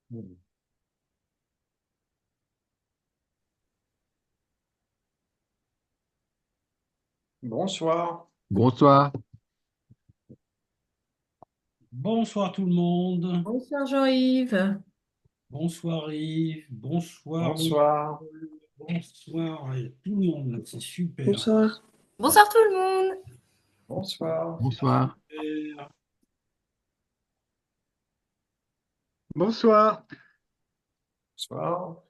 Bon. Bonsoir. Bonsoir. Bonsoir tout le monde. Bonsoir Jean-Yves. Bonsoir Yves. Bonsoir Bonsoir. Nicole. Bonsoir tout le monde. C'est super. Bonsoir. Bonsoir tout le monde. Bonsoir. Bonsoir. Super. Bonsoir. Bonsoir.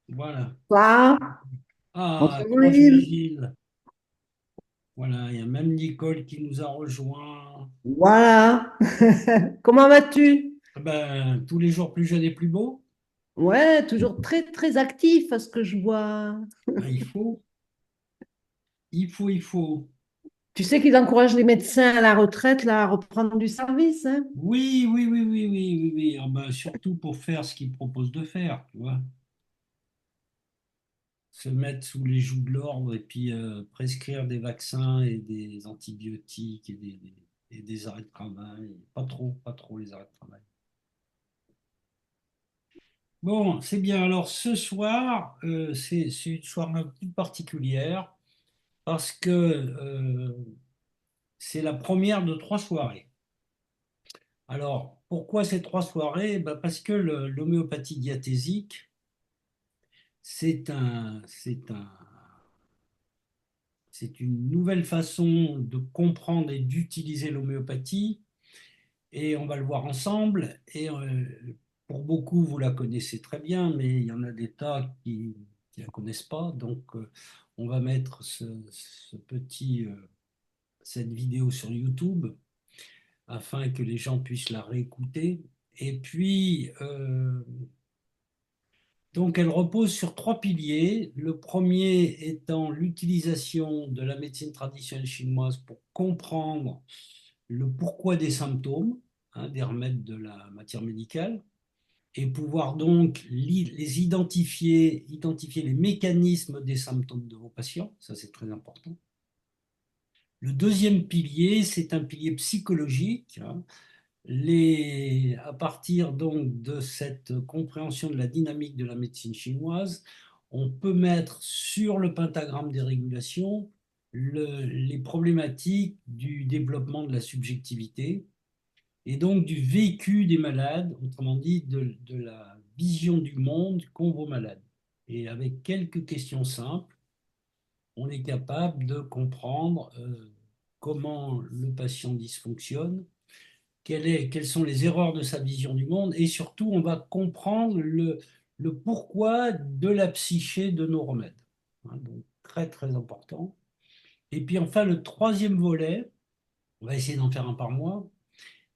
Voilà. Bonsoir. Ah, Bonsoir, comment tu vas Louise. Gilles? Voilà, il y a même Nicole qui nous a rejoint. Voilà. Comment vas-tu? Ah ben, tous les jours plus jeunes et plus beaux. Ouais, toujours très très actif à ce que je vois. Ah, il faut. Tu sais qu'ils encouragent les médecins à la retraite là, à reprendre du service, hein? Oui, oui, oui, oui, oui, oui, oui. Ah ben, surtout pour faire ce qu'ils proposent de faire, tu vois. Se mettre sous les jougs de l'ordre et puis prescrire des vaccins et des antibiotiques et des arrêts de travail. Pas trop les arrêts de travail. Bon, c'est bien. Alors ce soir, c'est une soirée un peu particulière parce que c'est la première de trois soirées. Alors, pourquoi ces trois soirées? Ben, parce que l'homéopathie diathésique, c'est une nouvelle façon de comprendre et d'utiliser l'homéopathie, et on va le voir ensemble. Et pour beaucoup, vous la connaissez très bien, mais il y en a des tas qui ne la connaissent pas. Donc, on va mettre cette vidéo sur YouTube afin que les gens puissent la réécouter. Et puis, donc, elle repose sur trois piliers. Le premier étant l'utilisation de la médecine traditionnelle chinoise pour comprendre le pourquoi des symptômes, hein, des remèdes de la matière médicale, et pouvoir donc les identifier les mécanismes des symptômes de vos patients. Ça, c'est très important. Le deuxième pilier, c'est un pilier psychologique, hein. À partir donc de cette compréhension de la dynamique de la médecine chinoise, on peut mettre sur le pentagramme des régulations les problématiques du développement de la subjectivité et donc du vécu des malades, autrement dit de la vision du monde qu'ont vos malades. Et avec quelques questions simples, on est capable de comprendre comment le patient dysfonctionne, quelles sont les erreurs de sa vision du monde, et surtout, on va comprendre le pourquoi de la psyché de nos remèdes. Hein, donc, très, très important. Et puis enfin, le troisième volet, on va essayer d'en faire un par mois.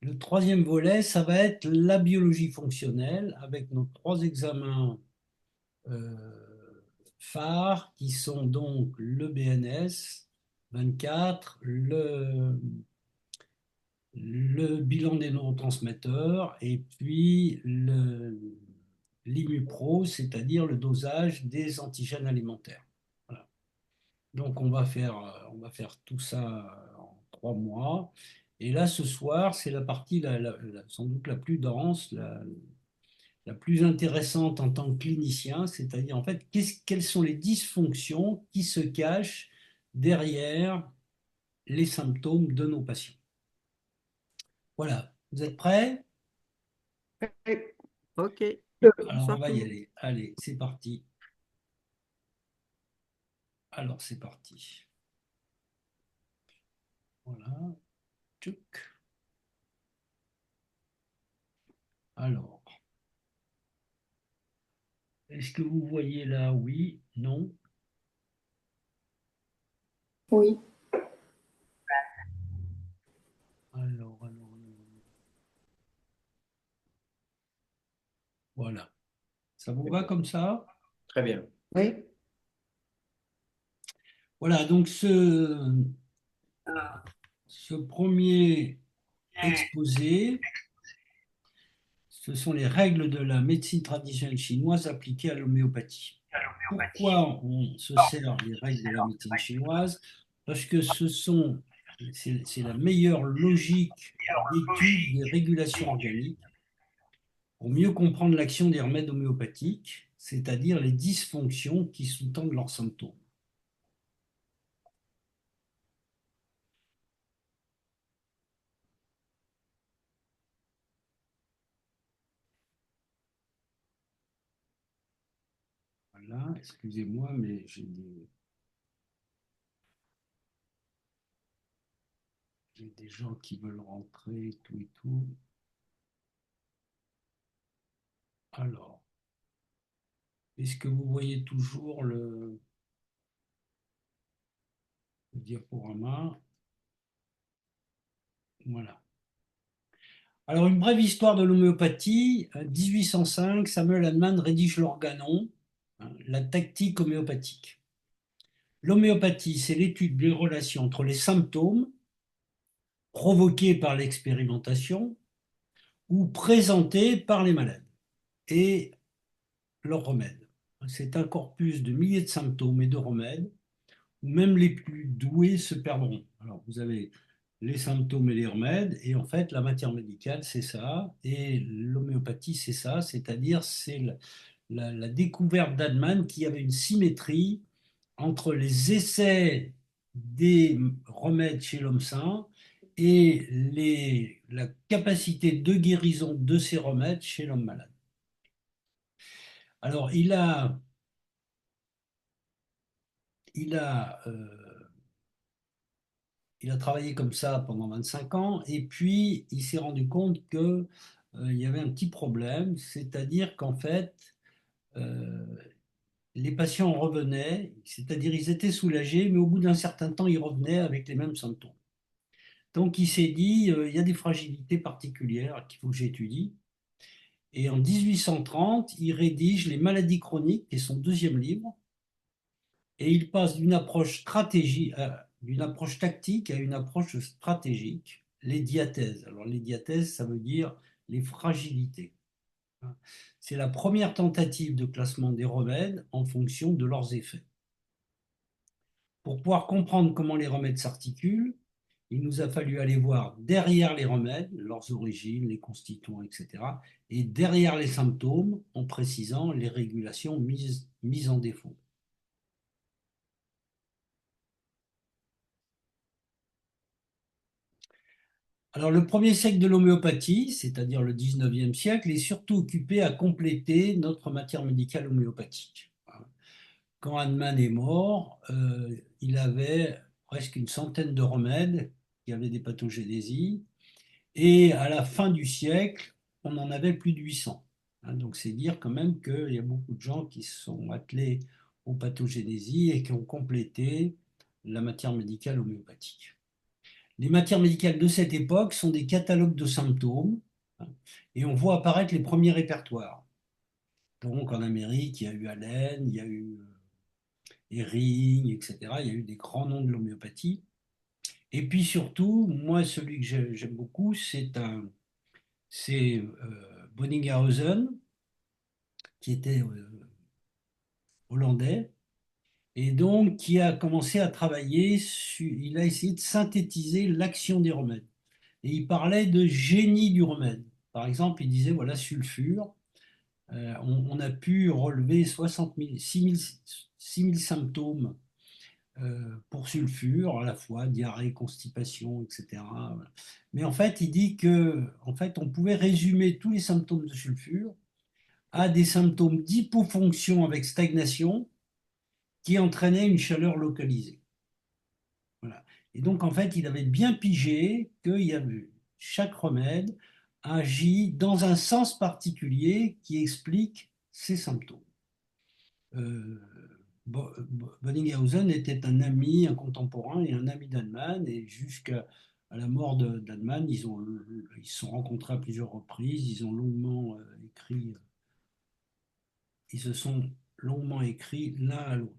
Le troisième volet, ça va être la biologie fonctionnelle avec nos trois examens euh, phares qui sont donc le BNS 24, le bilan des neurotransmetteurs et puis l'IMUPRO, c'est-à-dire le dosage des antigènes alimentaires. Voilà. Donc on va faire tout ça en 3 mois. Et là, ce soir, c'est la partie sans doute la plus dense, la plus intéressante en tant que clinicien, c'est-à-dire en fait, quelles sont les dysfonctions qui se cachent derrière les symptômes de nos patients. Voilà, vous êtes prêts? OK. Alors, on Bonsoir va tout le y monde. aller. Allez, c'est parti. Alors, c'est parti. Voilà. Tchouk. Alors, est-ce que vous voyez là? Oui, non? Oui. Alors. Voilà. Ça vous va comme ça? Très bien. Oui. Voilà, donc ce premier exposé, ce sont les règles de la médecine traditionnelle chinoise appliquées à l'homéopathie. Pourquoi on se sert des règles de la médecine chinoise? Parce que c'est la meilleure logique d'étude des régulations organiques. pour mieux comprendre l'action des remèdes homéopathiques, c'est-à-dire les dysfonctions qui sous-tendent leurs symptômes. Voilà, excusez-moi, mais j'ai des gens qui veulent rentrer, tout et tout. Alors, est-ce que vous voyez toujours le diaporama? Voilà. Alors, une brève histoire de l'homéopathie. 1805, Samuel Hahnemann rédige l'organon, hein, la tactique homéopathique. L'homéopathie, c'est l'étude des relations entre les symptômes provoqués par l'expérimentation ou présentés par les malades et leurs remèdes. C'est un corpus de milliers de symptômes et de remèdes où même les plus doués se perdront. Alors, vous avez les symptômes et les remèdes, et en fait, la matière médicale, c'est ça, et l'homéopathie, c'est ça, c'est-à-dire c'est la découverte d'Hahnemann qui avait une symétrie entre les essais des remèdes chez l'homme sain et la capacité de guérison de ces remèdes chez l'homme malade. Alors, il a travaillé comme ça pendant 25 ans et puis il s'est rendu compte que, il y avait un petit problème, c'est-à-dire qu'en fait, euh, les patients revenaient, c'est-à-dire ils étaient soulagés, mais au bout d'un certain temps, ils revenaient avec les mêmes symptômes. Donc il s'est dit, il y a des fragilités particulières qu'il faut que j'étudie. Et en 1830, il rédige Les maladies chroniques, qui est son deuxième livre, et il passe d'une approche tactique à une approche stratégique, les diathèses. Alors les diathèses, ça veut dire les fragilités. C'est la première tentative de classement des remèdes en fonction de leurs effets. Pour pouvoir comprendre comment les remèdes s'articulent, il nous a fallu aller voir derrière les remèdes, leurs origines, les constituants, etc., et derrière les symptômes, en précisant les régulations mises en défaut. Alors, le premier siècle de l'homéopathie, c'est-à-dire le 19e siècle, est surtout occupé à compléter notre matière médicale homéopathique. Quand Hahnemann est mort, il avait presque une centaine de remèdes qui avaient des pathogénésies, et à la fin du siècle, on en avait plus de 800. Donc, c'est dire quand même qu'il y a beaucoup de gens qui se sont attelés aux pathogénésies et qui ont complété la matière médicale homéopathique. Les matières médicales de cette époque sont des catalogues de symptômes, hein, et on voit apparaître les premiers répertoires. Donc en Amérique, il y a eu Allen, il y a eu Hering, etc. Il y a eu des grands noms de l'homéopathie. Et puis surtout, moi, celui que j'aime beaucoup, c'est Bonninghausen, qui était hollandais, et donc qui a commencé à travailler, il a essayé de synthétiser l'action des remèdes. Et il parlait de génie du remède. Par exemple, il disait, voilà, sulfure, on a pu relever 6 000 symptômes pour sulfure, à la fois diarrhée, constipation, etc. Voilà. Mais en fait, il dit que, en fait, on pouvait résumer tous les symptômes de sulfure à des symptômes d'hypofonction avec stagnation qui entraînaient une chaleur localisée. Voilà. Et donc, en fait, il avait bien pigé qu'il y avait chaque remède agit dans un sens particulier qui explique ces symptômes. Euh, Bonninghausen était un ami, un contemporain et un ami d'Hahnemann, et jusqu'à la mort d'Hahnemann, ils se sont rencontrés à plusieurs reprises, ils ont longuement écrit, ils se sont longuement écrits l'un à l'autre.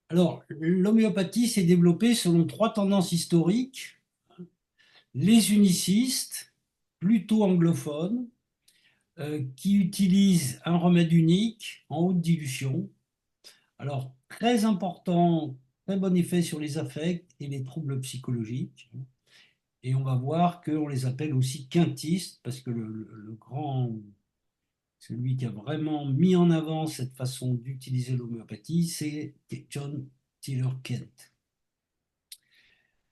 Alors, l'homéopathie s'est développée selon trois tendances historiques: les unicistes, plutôt anglophones, qui utilisent un remède unique en haute dilution. Alors, très important, très bon effet sur les affects et les troubles psychologiques. Et on va voir qu'on les appelle aussi quintistes, parce que celui qui a vraiment mis en avant cette façon d'utiliser l'homéopathie, c'est John Taylor Kent.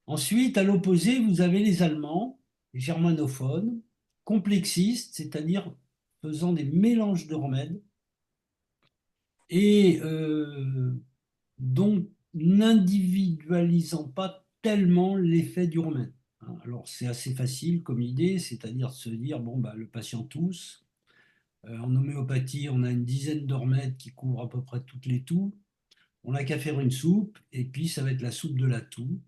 Ensuite, à l'opposé, vous avez les Allemands, les germanophones, complexistes, c'est-à-dire faisant des mélanges de remèdes, et donc n'individualisant pas tellement l'effet du remède. Alors c'est assez facile comme idée, c'est-à-dire de se dire, bon, bah, le patient tousse. En homéopathie, on a une dizaine de remèdes qui couvrent à peu près toutes les toux. On n'a qu'à faire une soupe, et puis ça va être la soupe de la toux.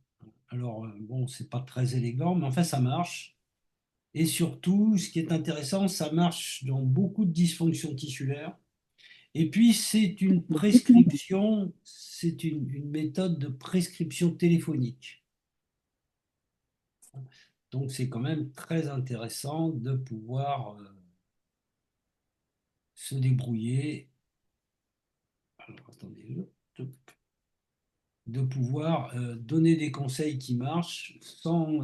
Alors, bon, c'est pas très élégant, mais enfin, ça marche. Et surtout, ce qui est intéressant, ça marche dans beaucoup de dysfonctions tissulaires. Et puis, c'est une prescription, c'est une méthode de prescription téléphonique. Donc, c'est quand même très intéressant de pouvoir se débrouiller. Alors, attendez, de pouvoir donner des conseils qui marchent sans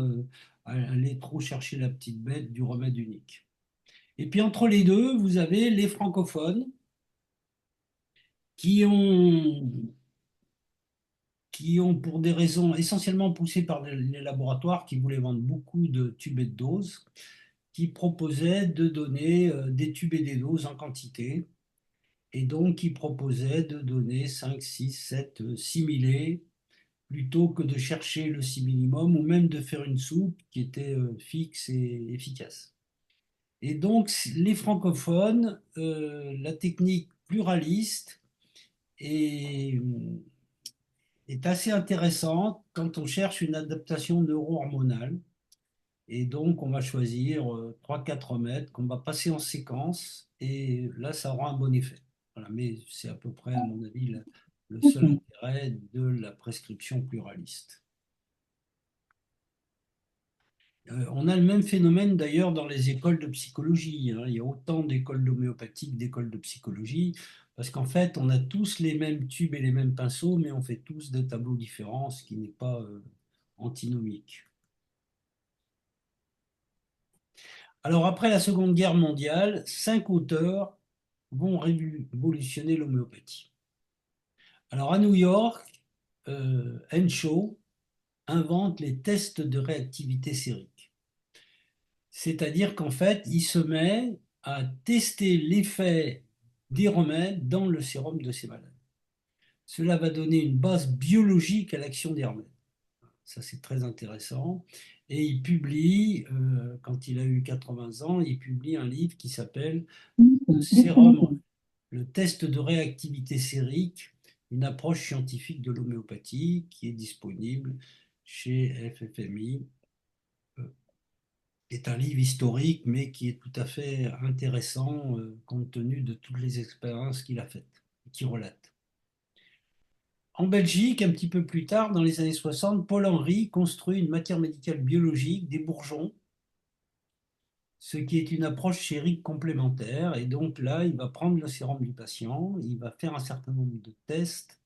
aller trop chercher la petite bête du remède unique. Et puis, entre les deux, vous avez les francophones qui ont pour des raisons essentiellement poussées par les laboratoires qui voulaient vendre beaucoup de tubes et de doses, qui proposaient de donner des tubes et des doses en quantité, et donc qui proposaient de donner 5, 6, 7, 6 millés, plutôt que de chercher le 6 minimum, ou même de faire une soupe qui était fixe et efficace. Et donc, les francophones, la technique pluraliste est est assez intéressante quand on cherche une adaptation neuro-hormonale. Et donc, on va choisir 3-4 remèdes qu'on va passer en séquence. Et là, ça aura un bon effet. Voilà, mais c'est à peu près, à mon avis, le seul intérêt de la prescription pluraliste. On a le même phénomène d'ailleurs dans les écoles de psychologie, hein. Il y a autant d'écoles d'homéopathie que d'écoles de psychologie, parce qu'en fait, on a tous les mêmes tubes et les mêmes pinceaux, mais on fait tous des tableaux différents, ce qui n'est pas antinomique. Alors, après la Seconde Guerre mondiale, 5 auteurs vont révolutionner l'homéopathie. Alors, à New York, Henshaw invente les tests de réactivité sérique. C'est-à-dire qu'en fait, il se met à tester l'effet des remèdes dans le sérum de ces malades. Cela va donner une base biologique à l'action des remèdes. Ça, c'est très intéressant. Et il publie, quand il a eu 80 ans, il publie un livre qui s'appelle Le sérum, le test de réactivité sérique, une approche scientifique de l'homéopathie, qui est disponible chez FFMI. C'est un livre historique, mais qui est tout à fait intéressant compte tenu de toutes les expériences qu'il a faites, qu'il relate. En Belgique, un petit peu plus tard, dans les années 60, Paul Henry construit une matière médicale biologique, des bourgeons, ce qui est une approche sérique complémentaire. Et donc là, il va prendre le sérum du patient, il va faire un certain nombre de tests,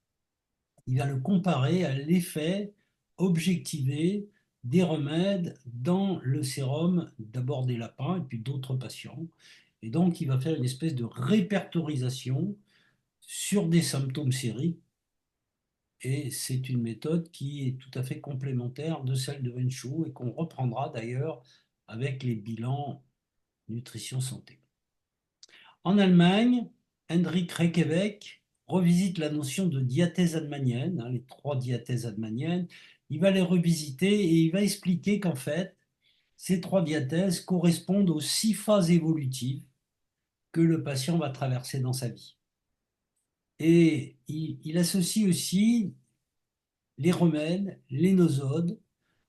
il va le comparer à l'effet objectivé des remèdes dans le sérum, d'abord des lapins et puis d'autres patients. Et donc, il va faire une espèce de répertorisation sur des symptômes sériques. Et c'est une méthode qui est tout à fait complémentaire de celle de Henshaw et qu'on reprendra d'ailleurs avec les bilans nutrition santé. En Allemagne, Hendrik Rekeweck revisite la notion de diathèse admanienne, hein, les 3 diathèses admaniennes. Il va les revisiter et il va expliquer qu'en fait, ces 3 diathèses correspondent aux 6 phases évolutives que le patient va traverser dans sa vie. Et il associe aussi les remèdes, les nosodes,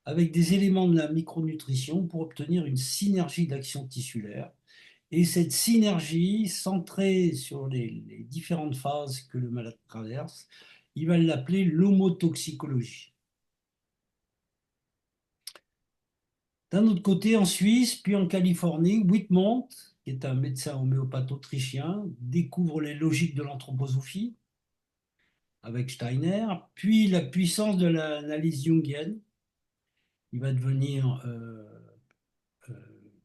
avec des éléments de la micronutrition pour obtenir une synergie d'action tissulaire. Et cette synergie, centrée sur les différentes phases que le malade traverse, il va l'appeler l'homotoxicologie. D'un autre côté, en Suisse, puis en Californie, Whitmont, qui est un médecin homéopathe autrichien, découvre les logiques de l'anthroposophie avec Steiner, puis la puissance de l'analyse jungienne. il va devenir euh,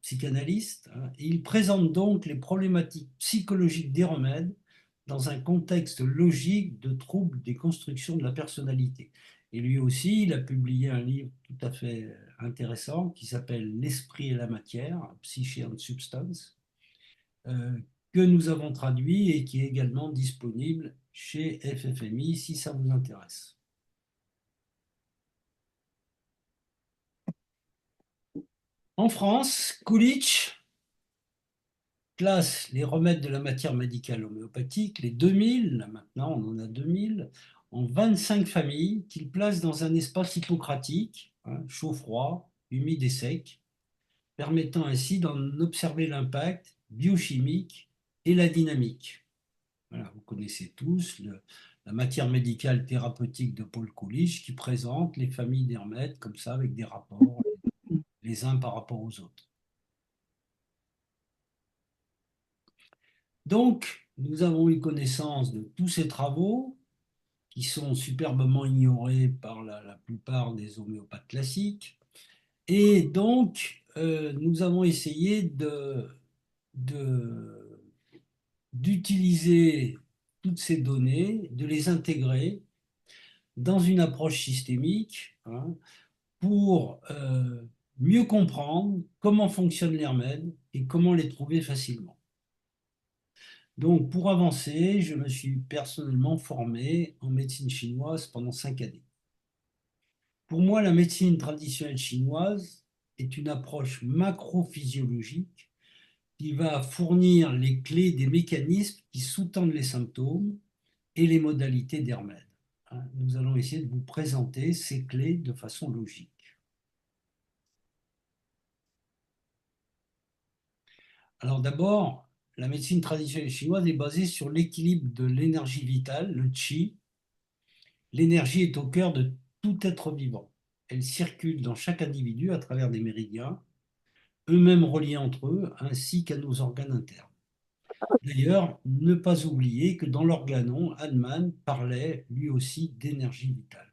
psychanalyste, hein, et il présente donc les problématiques psychologiques des remèdes dans un contexte logique de troubles des constructions de la personnalité. Et lui aussi, il a publié un livre tout à fait intéressant qui s'appelle L'esprit et la matière, Psyché and Substance, euh, que nous avons traduit et qui est également disponible chez FFMI si ça vous intéresse. En France, Coolidge classe les remèdes de la matière médicale homéopathique, les 2000, là maintenant on en a 2000, en 25 familles qu'il place dans un espace hippocratique, hein, chaud-froid, humide et sec, permettant ainsi d'en observer l'impact biochimique et la dynamique. Voilà, vous connaissez tous la matière médicale thérapeutique de Paul Coolidge qui présente les familles des remèdes comme ça avec des rapports les uns par rapport aux autres. Donc, nous avons eu connaissance de tous ces travaux qui sont superbement ignorés par la plupart des homéopathes classiques. Et donc, nous avons essayé d'utiliser toutes ces données, de les intégrer dans une approche systémique, hein, pour mieux comprendre comment fonctionnent les remèdes et comment les trouver facilement. Donc, pour avancer, je me suis personnellement formé en médecine chinoise pendant 5 années. Pour moi, la médecine traditionnelle chinoise est une approche macrophysiologique qui va fournir les clés des mécanismes qui sous-tendent les symptômes et les modalités des remèdes. Hein, nous allons essayer de vous présenter ces clés de façon logique. Alors d'abord, la médecine traditionnelle chinoise est basée sur l'équilibre de l'énergie vitale, le qi. L'énergie est au cœur de tout être vivant. Elle circule dans chaque individu à travers des méridiens, eux-mêmes reliés entre eux, ainsi qu'à nos organes internes. D'ailleurs, ne pas oublier que dans l'organon, Hahnemann parlait lui aussi d'énergie vitale.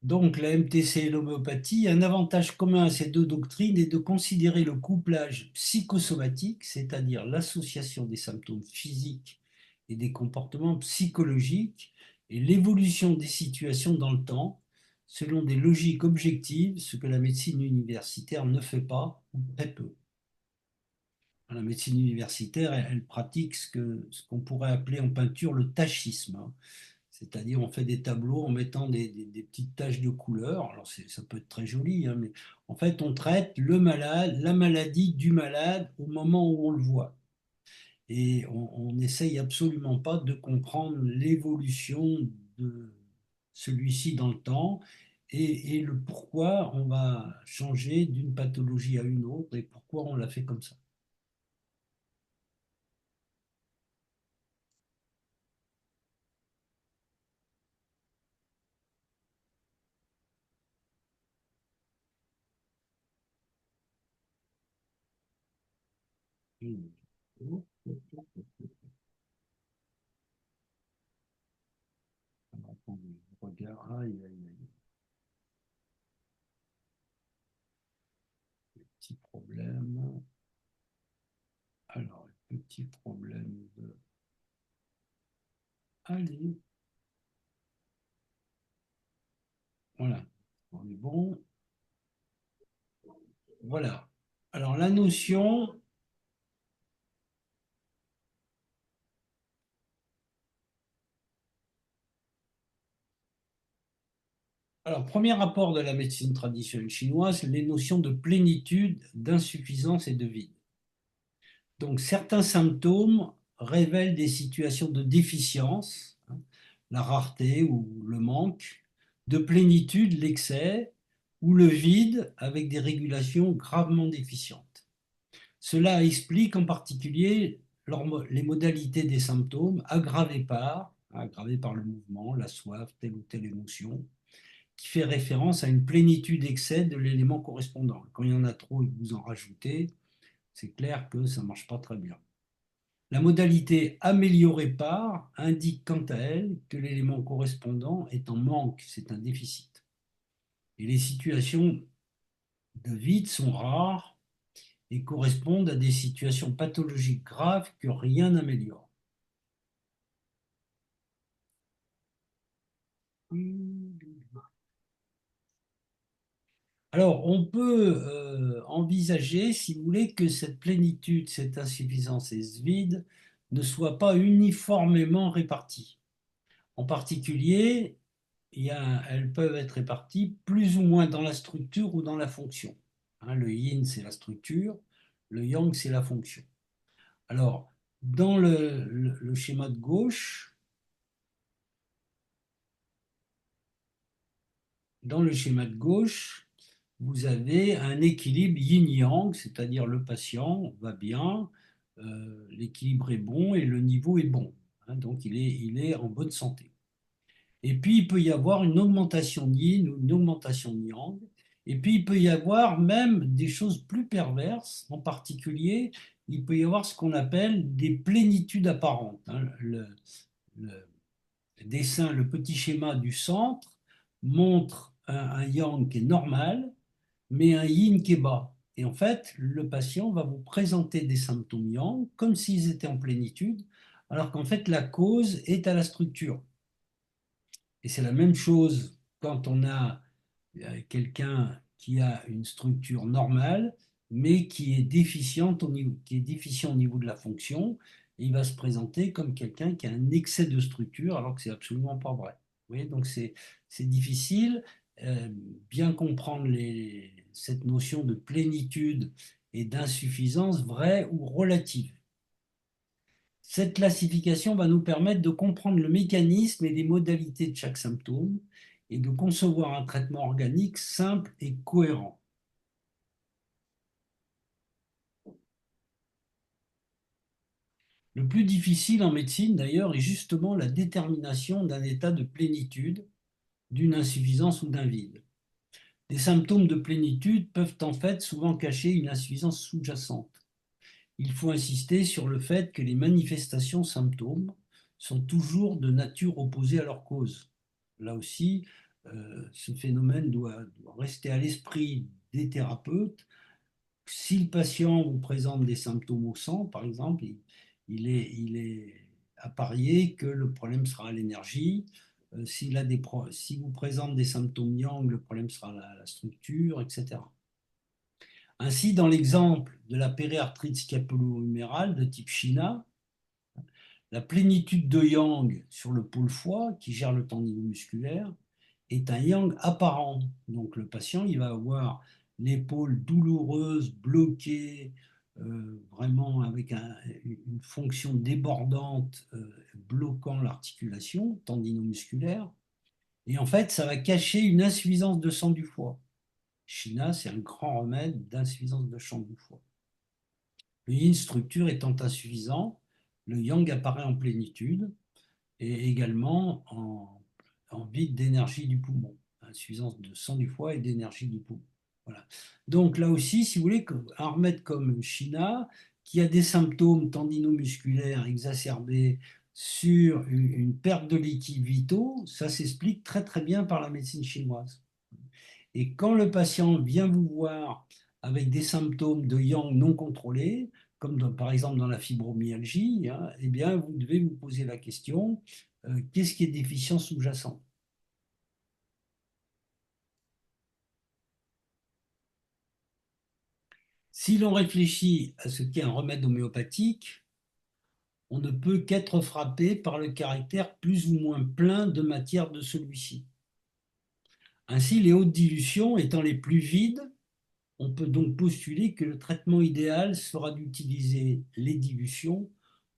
Donc la MTC et l'homéopathie, un avantage commun à ces deux doctrines est de considérer le couplage psychosomatique, c'est-à-dire l'association des symptômes physiques et des comportements psychologiques, et l'évolution des situations dans le temps, selon des logiques objectives, ce que la médecine universitaire ne fait pas, ou très peu. La médecine universitaire, elle pratique ce qu'on pourrait appeler en peinture le tachisme, hein. C'est-à-dire, on fait des tableaux en mettant des petites taches de couleur. Alors, ça peut être très joli, hein, mais en fait, on traite le malade, la maladie du malade au moment où on le voit. Et on n'essaye absolument pas de comprendre l'évolution de celui-ci dans le temps et le pourquoi on va changer d'une pathologie à une autre et pourquoi on l'a fait comme ça. Attendez, je regarde. Aïe, aïe, aïe. Petit problème. Alors, petit problème de... Allez, voilà, on est bon. Voilà. Alors, la notion... Alors, premier rapport de la médecine traditionnelle chinoise, les notions de plénitude, d'insuffisance et de vide. Donc, certains symptômes révèlent des situations de déficience, hein, la rareté ou le manque, de plénitude, l'excès, ou le vide avec des régulations gravement déficientes. Cela explique en particulier les modalités des symptômes aggravés par le mouvement, la soif, telle ou telle émotion, qui fait référence à une plénitude excès de l'élément correspondant. Quand il y en a trop et que vous en rajoutez, c'est clair que ça ne marche pas très bien. La modalité améliorée par indique quant à elle que l'élément correspondant est en manque, c'est un déficit. Et les situations de vide sont rares et correspondent à des situations pathologiques graves que rien n'améliore. Alors, on peut envisager, si vous voulez, que cette plénitude, cette insuffisance et ce vide ne soient pas uniformément répartis. En particulier, elles peuvent être réparties plus ou moins dans la structure ou dans la fonction. Hein, le yin, c'est la structure, le yang, c'est la fonction. Alors, dans le schéma de gauche, vous avez un équilibre yin-yang, c'est-à-dire le patient va bien, l'équilibre est bon et le niveau est bon. Hein, donc, il est en bonne santé. Et puis, il peut y avoir une augmentation de yin ou une augmentation de yang. Et puis, il peut y avoir même des choses plus perverses. En particulier, il peut y avoir ce qu'on appelle des plénitudes apparentes. Hein. Le dessin, le petit schéma du centre montre un yang qui est normal, mais un yin qui est bas. Et en fait, le patient va vous présenter des symptômes yang comme s'ils étaient en plénitude, alors qu'en fait, la cause est à la structure. Et c'est la même chose quand on a quelqu'un qui a une structure normale, mais qui est déficiente qui est déficient au niveau de la fonction. Et il va se présenter comme quelqu'un qui a un excès de structure, alors que c'est absolument pas vrai. Vous voyez, donc c'est difficile. euh, Bien comprendre cette notion de plénitude et d'insuffisance vraie ou relative. Cette classification va nous permettre de comprendre le mécanisme et les modalités de chaque symptôme et de concevoir un traitement organique simple et cohérent. Le plus difficile en médecine, d'ailleurs, est justement la détermination d'un état de plénitude, d'une insuffisance ou d'un vide. Les symptômes de plénitude peuvent en fait souvent cacher une insuffisance sous-jacente. Il faut insister sur le fait que les manifestations symptômes sont toujours de nature opposée à leur cause. Là aussi, ce phénomène doit rester à l'esprit des thérapeutes. Si le patient vous présente des symptômes au sang, par exemple, il est à parier que le problème sera l'énergie. S'il vous présente des symptômes yang, le problème sera la structure, etc. Ainsi, dans l'exemple de la périarthrite scapulo-humérale de type Shina, la plénitude de yang sur le pôle foie, qui gère le tendinome musculaire, est un yang apparent. Donc le patient, il va avoir l'épaule douloureuse, bloquée, vraiment avec une fonction débordante, bloquant l'articulation tendinomusculaire. Et en fait, ça va cacher une insuffisance de sang du foie. Shina, c'est un grand remède d'insuffisance de sang du foie. Le yin structure étant insuffisant, le yang apparaît en plénitude et également en vide d'énergie du poumon, insuffisance de sang du foie et d'énergie du poumon. Voilà. Donc là aussi, si vous voulez, un remède comme Shina, qui a des symptômes tendinomusculaires exacerbés sur une perte de liquides vitaux, ça s'explique très très bien par la médecine chinoise. Et quand le patient vient vous voir avec des symptômes de yang non contrôlés, comme par exemple dans la fibromyalgie, hein, eh bien, vous devez vous poser la question, qu'est-ce qui est déficient sous-jacent? Si l'on réfléchit à ce qu'est un remède homéopathique, on ne peut qu'être frappé par le caractère plus ou moins plein de matière de celui-ci. Ainsi, les hautes dilutions étant les plus vides, on peut donc postuler que le traitement idéal sera d'utiliser les dilutions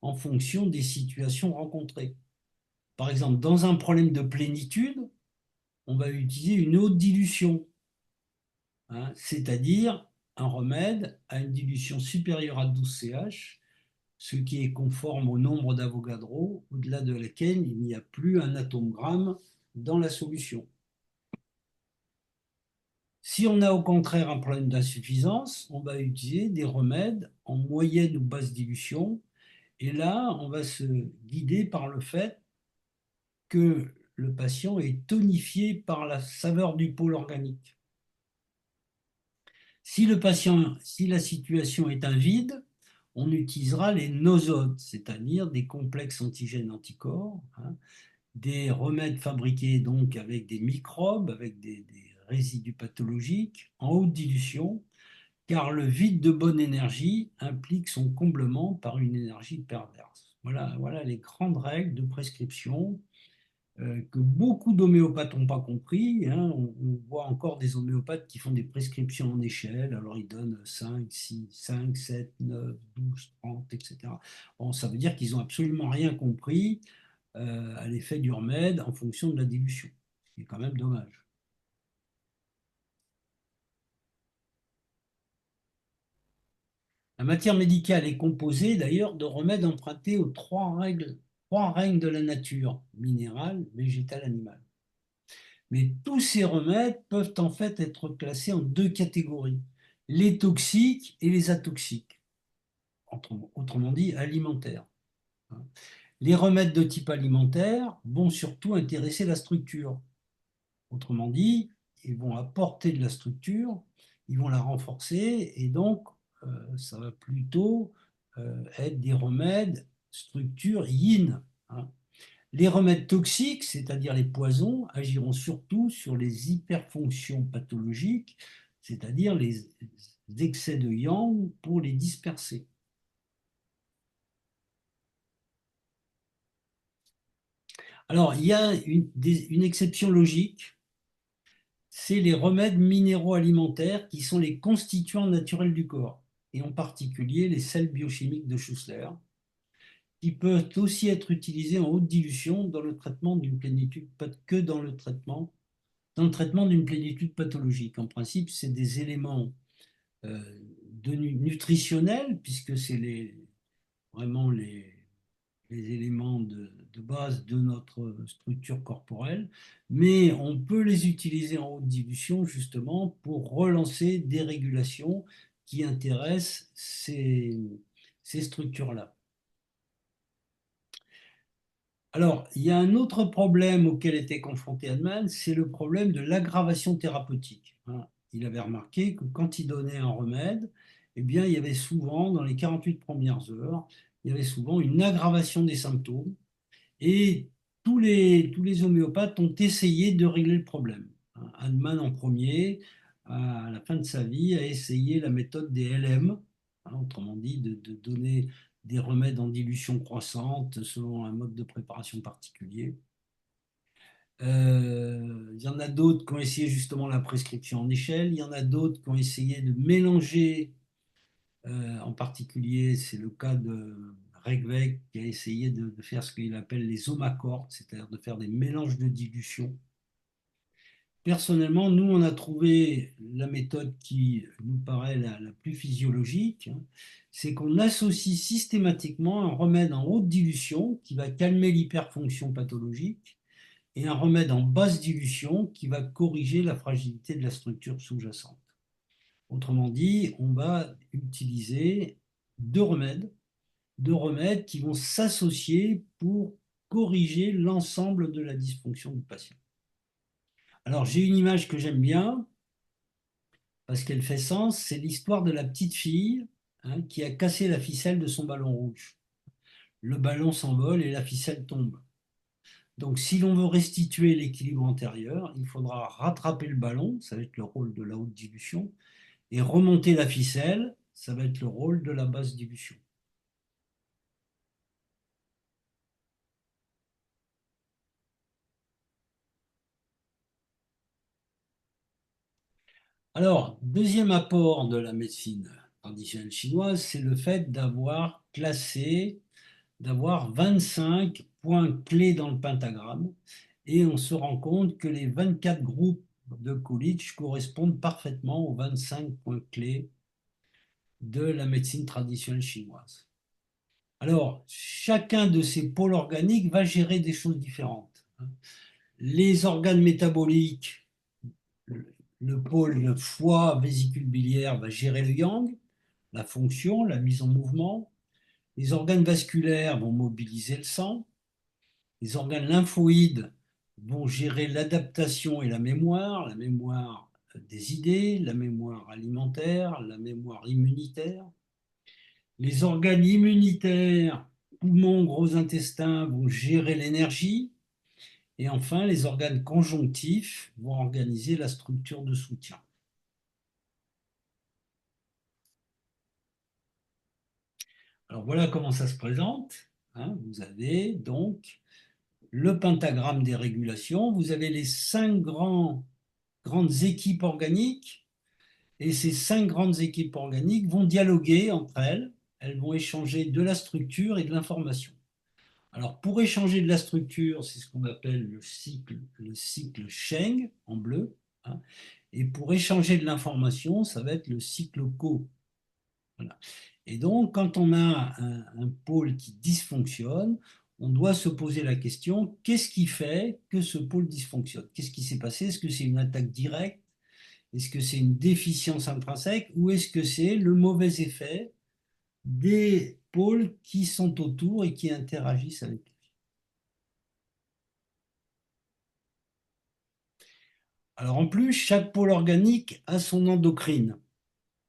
en fonction des situations rencontrées. Par exemple, dans un problème de plénitude, on va utiliser une haute dilution, hein, c'est-à-dire un remède à une dilution supérieure à 12 CH, ce qui est conforme au nombre d'Avogadro, au-delà de laquelle il n'y a plus un atome-gramme dans la solution. Si on a au contraire un problème d'insuffisance, on va utiliser des remèdes en moyenne ou basse dilution Et là, on va se guider par le fait que le patient est tonifié par la saveur du pôle organique. Si la situation est un vide, on utilisera les nosodes, c'est-à-dire des complexes antigènes-anticorps, hein, des remèdes fabriqués donc avec des microbes, avec des résidus pathologiques en haute dilution, car le vide de bonne énergie implique son comblement par une énergie perverse. Voilà les grandes règles de prescription que beaucoup d'homéopathes n'ont pas compris, hein. On voit encore des homéopathes qui font des prescriptions en échelle, alors ils donnent 5, 6, 5, 7, 9, 12, 30, etc. Bon, ça veut dire qu'ils n'ont absolument rien compris à l'effet du remède en fonction de la dilution, ce qui est quand même dommage. La matière médicale est composée d'ailleurs de remèdes empruntés aux trois règnes de la nature, minérale, végétale, animale. Mais tous ces remèdes peuvent en fait être classés en deux catégories, les toxiques et les atoxiques, autrement dit alimentaires. Les remèdes de type alimentaire vont surtout intéresser la structure. Autrement dit, ils vont apporter de la structure, ils vont la renforcer et donc ça va plutôt être des remèdes structure yin, hein. Les remèdes toxiques, c'est-à-dire les poisons, agiront surtout sur les hyperfonctions pathologiques, c'est-à-dire les excès de yang pour les disperser. Alors, il y a une exception logique, c'est les remèdes minéraux alimentaires qui sont les constituants naturels du corps, et en particulier les sels biochimiques de Schussler, qui peuvent aussi être utilisés en haute dilution dans le traitement d'une plénitude, pas que dans le traitement d'une plénitude pathologique. En principe, c'est des éléments nutritionnels, puisque c'est vraiment les éléments de base de notre structure corporelle, mais on peut les utiliser en haute dilution justement pour relancer des régulations qui intéressent ces structures-là. Alors, il y a un autre problème auquel était confronté Hahnemann, c'est le problème de l'aggravation thérapeutique, hein. Il avait remarqué que quand il donnait un remède, eh bien, il y avait souvent, dans les 48 premières heures, il y avait souvent une aggravation des symptômes et tous les homéopathes ont essayé de régler le problème. Hahnemann en premier, à la fin de sa vie, a essayé la méthode des LM, hein, autrement dit de donner des remèdes en dilution croissante selon un mode de préparation particulier. Il y en a d'autres qui ont essayé justement la prescription en échelle, il y en a d'autres qui ont essayé de mélanger, en particulier c'est le cas de Regweg qui a essayé de faire ce qu'il appelle les homacortes, c'est-à-dire de faire des mélanges de dilution. Personnellement, nous, on a trouvé la méthode qui nous paraît la plus physiologique, hein. C'est qu'on associe systématiquement un remède en haute dilution qui va calmer l'hyperfonction pathologique et un remède en basse dilution qui va corriger la fragilité de la structure sous-jacente. Autrement dit, on va utiliser deux remèdes qui vont s'associer pour corriger l'ensemble de la dysfonction du patient. Alors, j'ai une image que j'aime bien, parce qu'elle fait sens, c'est l'histoire de la petite fille, hein, qui a cassé la ficelle de son ballon rouge. Le ballon s'envole et la ficelle tombe. Donc, si l'on veut restituer l'équilibre antérieur, il faudra rattraper le ballon, ça va être le rôle de la haute dilution, et remonter la ficelle, ça va être le rôle de la basse dilution. Alors, deuxième apport de la médecine traditionnelle chinoise, c'est le fait d'avoir 25 points clés dans le pentagramme. Et on se rend compte que les 24 groupes de Coolidge correspondent parfaitement aux 25 points clés de la médecine traditionnelle chinoise. Alors, chacun de ces pôles organiques va gérer des choses différentes. Les organes métaboliques, le pôle foie, vésicule biliaire va gérer le yang, la fonction, la mise en mouvement. Les organes vasculaires vont mobiliser le sang. Les organes lymphoïdes vont gérer l'adaptation et la mémoire des idées, la mémoire alimentaire, la mémoire immunitaire. Les organes immunitaires, poumons, gros intestin, vont gérer l'énergie. Et enfin, les organes conjonctifs vont organiser la structure de soutien. Alors voilà comment ça se présente. Vous avez donc le pentagramme des régulations. Vous avez les grandes équipes organiques. Et ces 5 grandes équipes organiques vont dialoguer entre elles. Elles vont échanger de la structure et de l'information. Alors, pour échanger de la structure, c'est ce qu'on appelle le cycle Cheng, en bleu. Et pour échanger de l'information, ça va être le cycle Ko. Voilà. Et donc, quand on a un pôle qui dysfonctionne, on doit se poser la question, qu'est-ce qui fait que ce pôle dysfonctionne? Qu'est-ce qui s'est passé? Est-ce que c'est une attaque directe? Est-ce que c'est une déficience intrinsèque? Ou est-ce que c'est le mauvais effet des pôles qui sont autour et qui interagissent avec lui? Alors en plus, chaque pôle organique a son endocrine.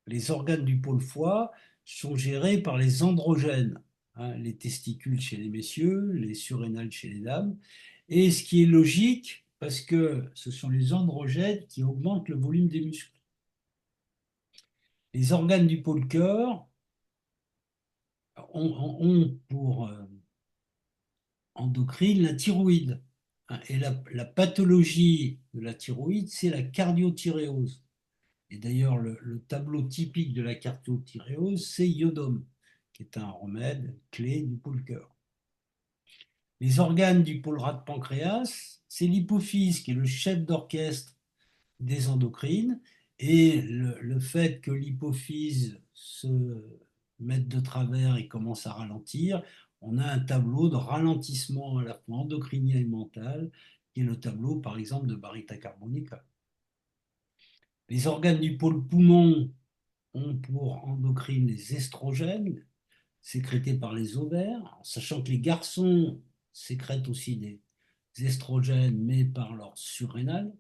Les organes du pôle foie sont gérés par les androgènes, les testicules chez les messieurs, les surrénales chez les dames, et ce qui est logique parce que ce sont les androgènes qui augmentent le volume des muscles. Les organes du pôle cœur ont pour endocrine la thyroïde. Et la pathologie de la thyroïde, c'est la cardiothyréose. Et d'ailleurs, le tableau typique de la cardiothyréose, c'est iodome, qui est un remède clé du pôle cœur. Les organes du pôle rat pancréas, c'est l'hypophyse qui est le chef d'orchestre des endocrines. Et le fait que l'hypophyse se mette de travers et commence à ralentir, on a un tableau de ralentissement à la fois endocrinien et mental, qui est le tableau, par exemple, de Barita Carbonica. Les organes du pôle poumon ont pour endocrine les estrogènes sécrétés par les ovaires, en sachant que les garçons sécrètent aussi des estrogènes, mais par leur surrénal.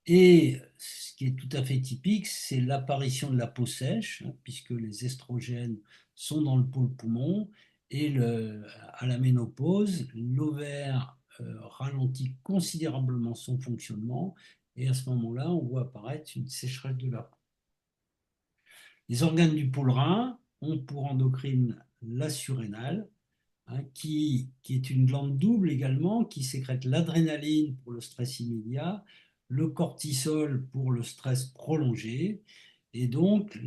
Et ce qui est tout à fait typique, c'est l'apparition de la peau sèche, puisque les estrogènes sont dans le pôle poumon, et à la ménopause, l'ovaire ralentit considérablement son fonctionnement, et à ce moment-là, on voit apparaître une sécheresse de la peau. Les organes du pôle rein ont pour endocrine la surrénale, qui est une glande double également, qui sécrète l'adrénaline pour le stress immédiat, le cortisol pour le stress prolongé. Et donc,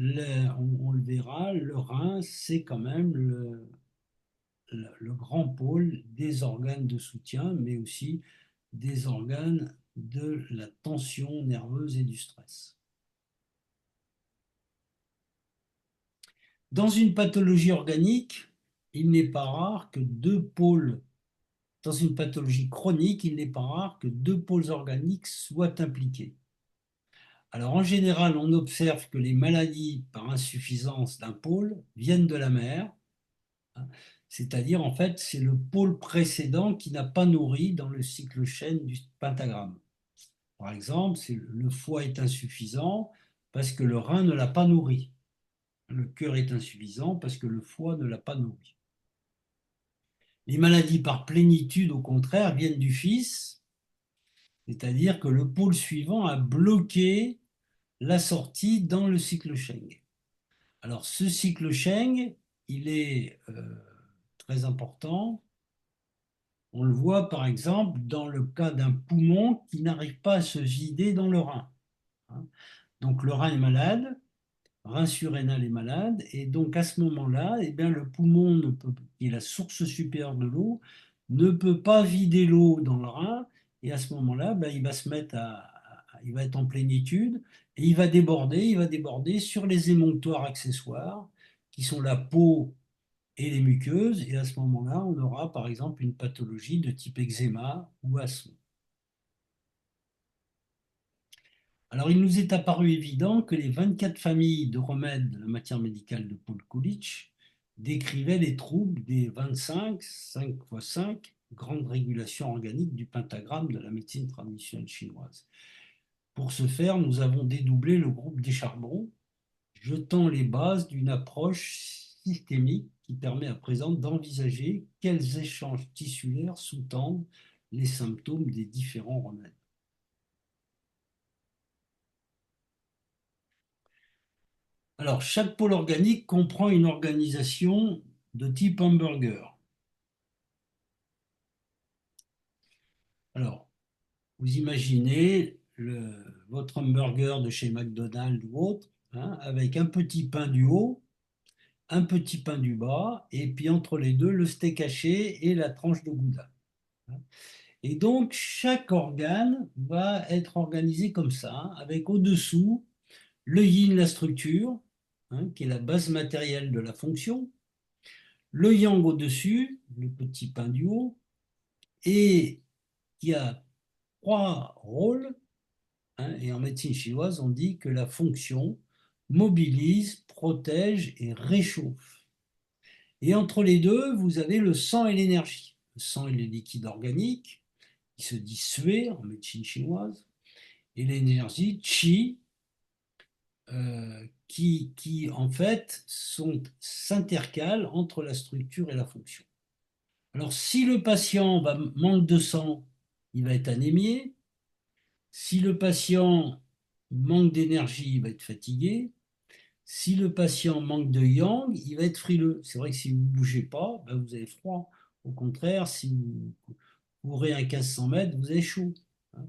on le verra, le rein, c'est quand même le grand pôle des organes de soutien, mais aussi des organes de la tension nerveuse et du stress. Dans une pathologie organique, il n'est pas rare que deux pôles. Dans une pathologie chronique, il n'est pas rare que deux pôles organiques soient impliqués. Alors en général, on observe que les maladies par insuffisance d'un pôle viennent de la mère, c'est-à-dire en fait c'est le pôle précédent qui n'a pas nourri dans le cycle chaîne du pentagramme. Par exemple, le foie est insuffisant parce que le rein ne l'a pas nourri. Le cœur est insuffisant parce que le foie ne l'a pas nourri. Les maladies par plénitude, au contraire, viennent du fils, c'est-à-dire que le pôle suivant a bloqué la sortie dans le cycle Cheng. Alors ce cycle Cheng, il est très important. On le voit par exemple dans le cas d'un poumon qui n'arrive pas à se vider dans le rein. Donc le rein est malade, rein surrénal est malade, et donc à ce moment-là, eh bien, le poumon, qui est la source supérieure de l'eau, ne peut pas vider l'eau dans le rein, et à ce moment-là, ben, il va se mettre il va être en plénitude, et il va déborder sur les émonctoires accessoires, qui sont la peau et les muqueuses, et à ce moment-là, on aura par exemple une pathologie de type eczéma ou asthme. Alors, il nous est apparu évident que les 24 familles de remèdes de la matière médicale de Paul Kulich décrivait les troubles des 25, 5 x 5 grandes régulations organiques du pentagramme de la médecine traditionnelle chinoise. Pour ce faire, nous avons dédoublé le groupe des charbons, jetant les bases d'une approche systémique qui permet à présent d'envisager quels échanges tissulaires sous-tendent les symptômes des différents remèdes. Alors, chaque pôle organique comprend une organisation de type hamburger. Alors, vous imaginez votre hamburger de chez McDonald's ou autre, hein, avec un petit pain du haut, un petit pain du bas, et puis entre les deux, le steak haché et la tranche de gouda. Et donc, chaque organe va être organisé comme ça, hein, avec au-dessous le yin, la structure, hein, qui est la base matérielle de la fonction, le yang au-dessus, le petit pain du haut, et qui a trois rôles, hein, et en médecine chinoise, on dit que la fonction mobilise, protège et réchauffe. Et entre les deux, vous avez le sang et l'énergie. Le sang est le liquide organique, qui se dit suer en médecine chinoise, et l'énergie qi, qui en fait s'intercalent entre la structure et la fonction. Alors si le patient manque de sang, il va être anémié. Si le patient manque d'énergie, il va être fatigué. Si le patient manque de yang, il va être frileux. C'est vrai que si vous ne bougez pas, ben vous avez froid. Au contraire, si vous courez un 1500 mètres, vous avez chaud. Hein.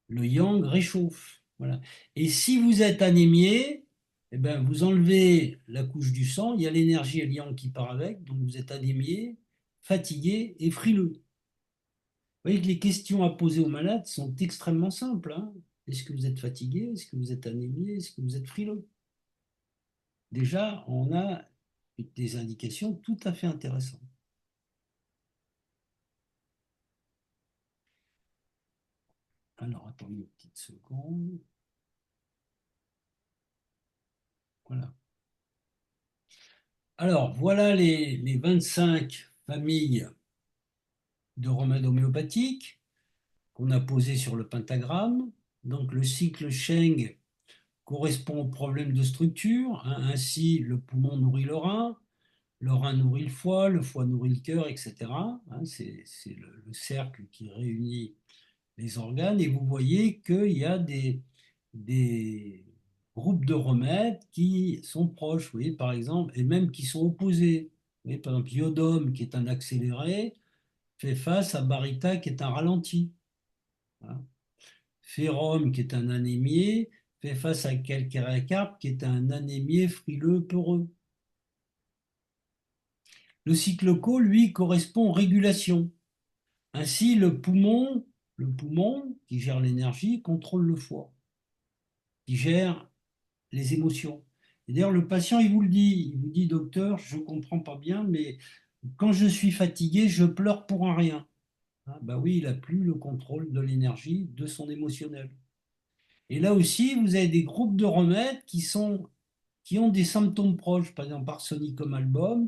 Le yang réchauffe. Voilà. Et si vous êtes anémié, eh ben, vous enlevez la couche du sang, il y a l'énergie et le yang qui part avec, donc vous êtes anémié, fatigué et frileux. Vous voyez que les questions à poser aux malades sont extrêmement simples. Hein. Est-ce que vous êtes fatigué? Est-ce que vous êtes anémié? Est-ce que vous êtes frileux? Déjà, on a des indications tout à fait intéressantes. Alors, attendez une petite seconde. Voilà. Alors, voilà les 25 familles de remèdes homéopathiques qu'on a posées sur le pentagramme. Donc, le cycle Sheng correspond au problème de structure. Hein. Ainsi, le poumon nourrit le rein nourrit le foie nourrit le cœur, etc. Hein. C'est le cercle qui réunit les organes. Et vous voyez qu'il y a des groupes de remèdes qui sont proches, vous voyez, par exemple, et même qui sont opposés. Vous voyez, par exemple, iodome, qui est un accéléré, fait face à Barita, qui est un ralenti. Hein. Ferrum, qui est un anémié, fait face à calcaréacarpe, qui est un anémié frileux, peureux. Le cycloco, lui, correspond aux régulations. Ainsi, le poumon qui gère l'énergie, contrôle le foie, qui gère les émotions. Et d'ailleurs, le patient, il vous dit, docteur, je ne comprends pas bien, mais quand je suis fatigué, je pleure pour un rien. Ah, bah oui, il n'a plus le contrôle de l'énergie, de son émotionnel. Et là aussi, vous avez des groupes de remèdes qui ont des symptômes proches. Par exemple, Arsenicum album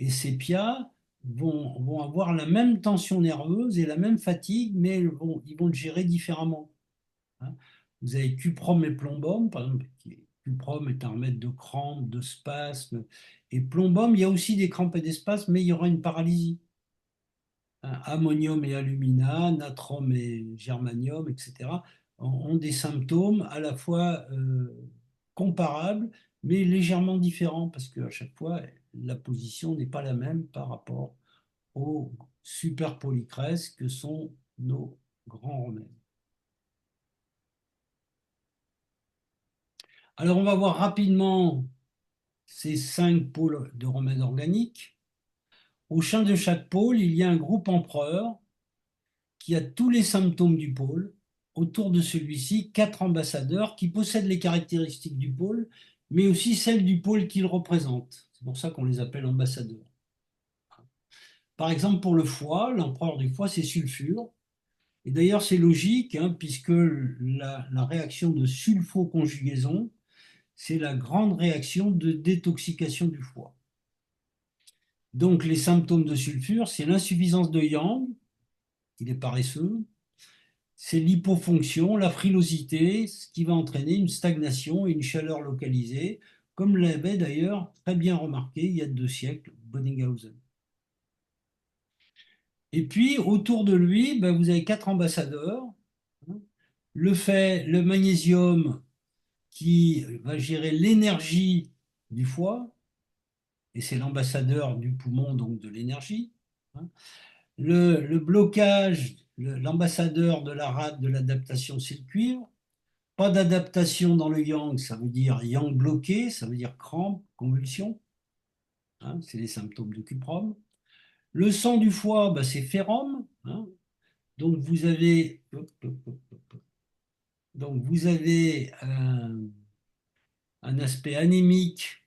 et Sepia vont avoir la même tension nerveuse et la même fatigue, mais ils vont le gérer différemment. Hein. Vous avez cuprom et plombum, par exemple. Cuprom est un remède de crampes, de spasmes. Et plombum, il y a aussi des crampes et des spasmes, mais il y aura une paralysie. Hein. Ammonium et alumina, natrum et germanium, etc., ont des symptômes à la fois comparables, mais légèrement différents, parce qu'à chaque fois, la position n'est pas la même par rapport aux super polycrèses que sont nos grands remèdes. Alors, on va voir rapidement ces 5 pôles de remèdes organiques. Au sein de chaque pôle, il y a un groupe empereur qui a tous les symptômes du pôle. Autour de celui-ci, 4 ambassadeurs qui possèdent les caractéristiques du pôle, mais aussi celles du pôle qu'ils représentent. C'est pour ça qu'on les appelle ambassadeurs. Par exemple, pour le foie, l'empereur du foie, c'est sulfure. Et d'ailleurs, c'est logique, hein, puisque la réaction de sulfoconjugaison, c'est la grande réaction de détoxication du foie. Donc, les symptômes de sulfure, c'est l'insuffisance de yang, il est paresseux, c'est l'hypofonction, la frilosité, ce qui va entraîner une stagnation et une chaleur localisée, comme l'avait d'ailleurs très bien remarqué il y a 2 siècles Bonninghausen. Et puis, autour de lui, ben, vous avez 4 ambassadeurs. Le magnésium qui va gérer l'énergie du foie, et c'est l'ambassadeur du poumon, donc de l'énergie. Le blocage, l'ambassadeur de la rate de l'adaptation, c'est le cuivre. Pas d'adaptation dans le yang, ça veut dire yang bloqué, ça veut dire crampe, convulsion. C'est les symptômes de cuprum. Le sang du foie, bah, c'est ferrum. Donc vous avez, un aspect anémique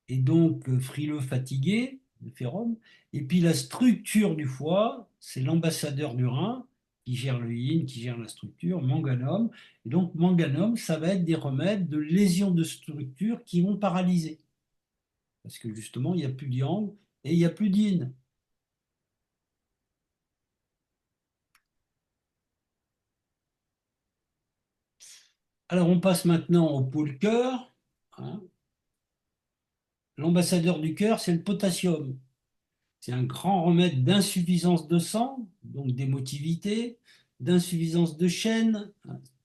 et donc frileux, fatigué, le ferrum. Et puis la structure du foie, c'est l'ambassadeur du rein qui gère le yin, qui gère la structure, manganum. Et donc manganum, ça va être des remèdes de lésions de structure qui vont paralyser. Parce que justement, il n'y a plus de yang et il n'y a plus de yin. Alors on passe maintenant au pôle cœur. L'ambassadeur du cœur, c'est le potassium. C'est un grand remède d'insuffisance de sang, donc d'émotivité, d'insuffisance de chaîne,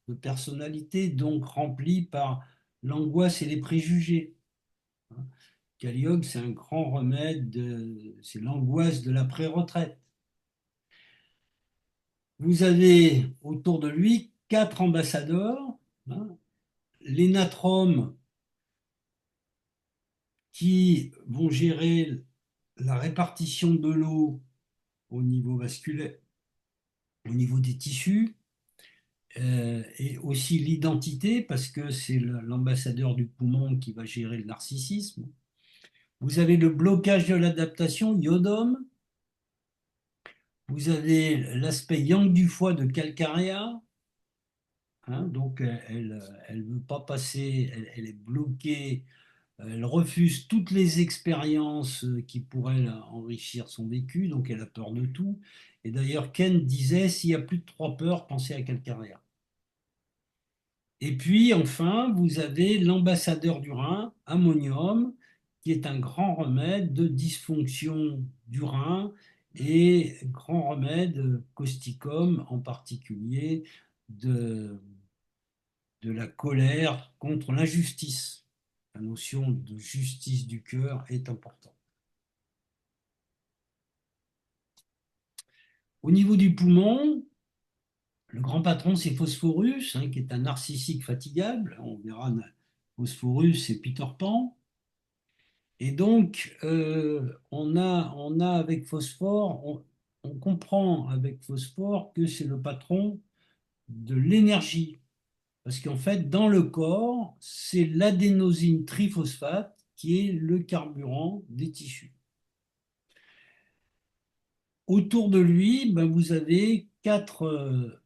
de personnalité, donc remplie par l'angoisse et les préjugés. Kaliog, c'est un grand remède, c'est l'angoisse de la pré-retraite. Vous avez autour de lui 4 ambassadeurs, les natromes qui vont gérer la répartition de l'eau au niveau vasculaire, au niveau des tissus, et aussi l'identité, parce que c'est l'ambassadeur du poumon qui va gérer le narcissisme. Vous avez le blocage de l'adaptation, iodome. Vous avez l'aspect yang du foie de calcarea. Donc, elle ne veut pas passer, elle est bloquée, elle refuse toutes les expériences qui pourraient enrichir son vécu, donc elle a peur de tout. Et d'ailleurs, Ken disait, s'il y a plus de 3 peurs, pensez à calcarea. Et puis enfin, vous avez l'ambassadeur du rein, ammonium, qui est un grand remède de dysfonction du rein et grand remède causticum, en particulier de la colère contre l'injustice. La notion de justice du cœur est importante. Au niveau du poumon, le grand patron, c'est Phosphorus, qui est un narcissique fatigable. On verra, Phosphorus, c'est Peter Pan. Et donc, on a avec Phosphore, on comprend avec Phosphore que c'est le patron de l'énergie. Parce qu'en fait, dans le corps, c'est l'adénosine triphosphate qui est le carburant des tissus. Autour de lui, ben, vous avez 4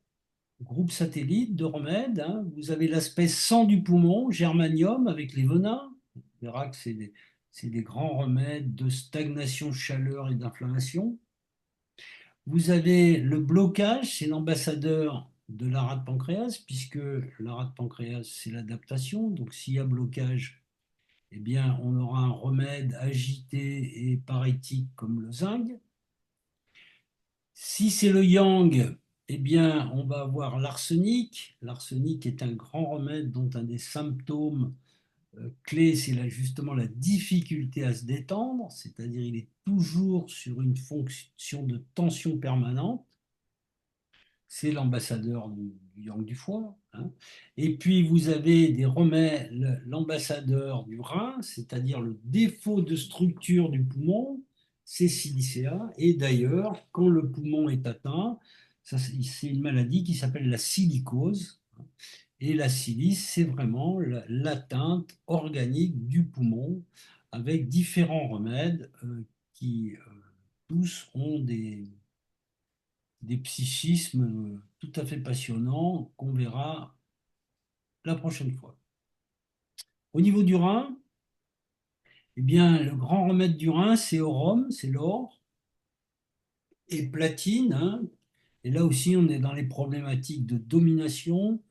groupes satellites de remèdes. Vous avez l'aspect sang du poumon, germanium avec les venins. On verra que c'est des grands remèdes de stagnation, chaleur et d'inflammation. Vous avez le blocage, c'est l'ambassadeur de la rate pancréas, puisque la rate pancréas, c'est l'adaptation. Donc s'il y a blocage, eh bien, on aura un remède agité et parétique comme le zinc. Si c'est le yang, eh bien, on va avoir l'arsenic. L'arsenic est un grand remède dont un des symptômes clés, c'est justement la difficulté à se détendre, c'est-à-dire il est toujours sur une fonction de tension permanente. C'est l'ambassadeur du yang du foie. Et puis vous avez des remèdes, l'ambassadeur du rein, c'est-à-dire le défaut de structure du poumon, c'est silicea. Et d'ailleurs, quand le poumon est atteint, c'est une maladie qui s'appelle la silicose. Et la silice, c'est vraiment l'atteinte organique du poumon avec différents remèdes qui tous ont des psychismes tout à fait passionnants qu'on verra la prochaine fois. Au niveau du rein, Eh bien, le grand remède du Rhin, c'est au rhum, c'est l'or, et platine, hein. Et là aussi, on est dans les problématiques de domination.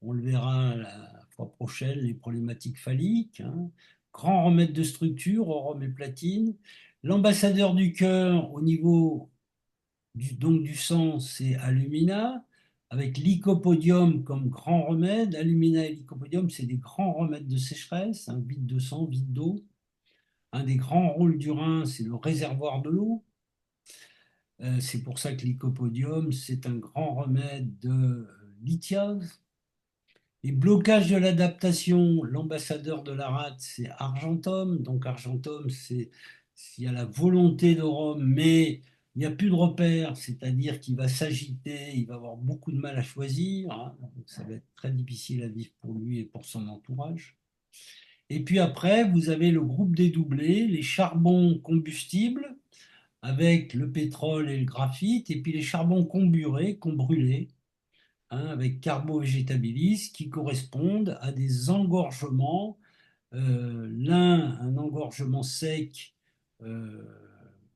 On le verra la fois prochaine, les problématiques phalliques, hein. Grand remède de structure, au rhum et platine. L'ambassadeur du cœur au niveau donc du sang, c'est Alumina, avec lycopodium comme grand remède. Alumina et lycopodium, c'est des grands remèdes de sécheresse, hein, vide de sang, vide d'eau. Un des grands rôles du rein, c'est le réservoir de l'eau. C'est pour ça que lycopodium, c'est un grand remède de lithiase. Les blocages de l'adaptation, l'ambassadeur de la rate, c'est Argentum. Donc Argentum, c'est s'il y a la volonté de Rome, mais il n'y a plus de repères, c'est-à-dire qu'il va s'agiter, il va avoir beaucoup de mal à choisir, hein. Donc ça va être très difficile à vivre pour lui et pour son entourage. Et puis après, vous avez le groupe des doublés, les charbons combustibles, avec le pétrole et le graphite, et puis les charbons comburés, combrûlés, hein, avec carbo-végétabilis, qui correspondent à des engorgements. L'un, un engorgement sec euh,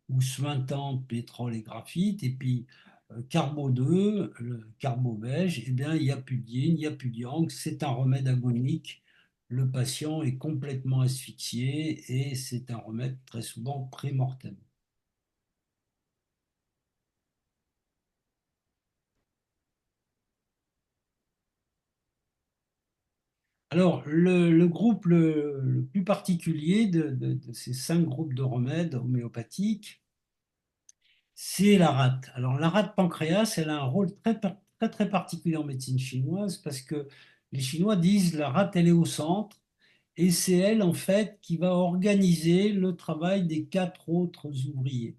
ou suintant, pétrole et graphite, et puis carbo 2, le carbo-beige, eh bien, il n'y a plus de yin, il n'y a plus de yang, c'est un remède agonique. Le patient est complètement asphyxié et c'est un remède très souvent prémortem. Alors, le groupe le plus particulier de ces 5 groupes de remèdes homéopathiques, c'est la rate. Alors, la rate pancréas, elle a un rôle très, très particulier en médecine chinoise parce que les Chinois disent la rate, elle est au centre et c'est elle, en fait, qui va organiser le travail des 4 autres ouvriers,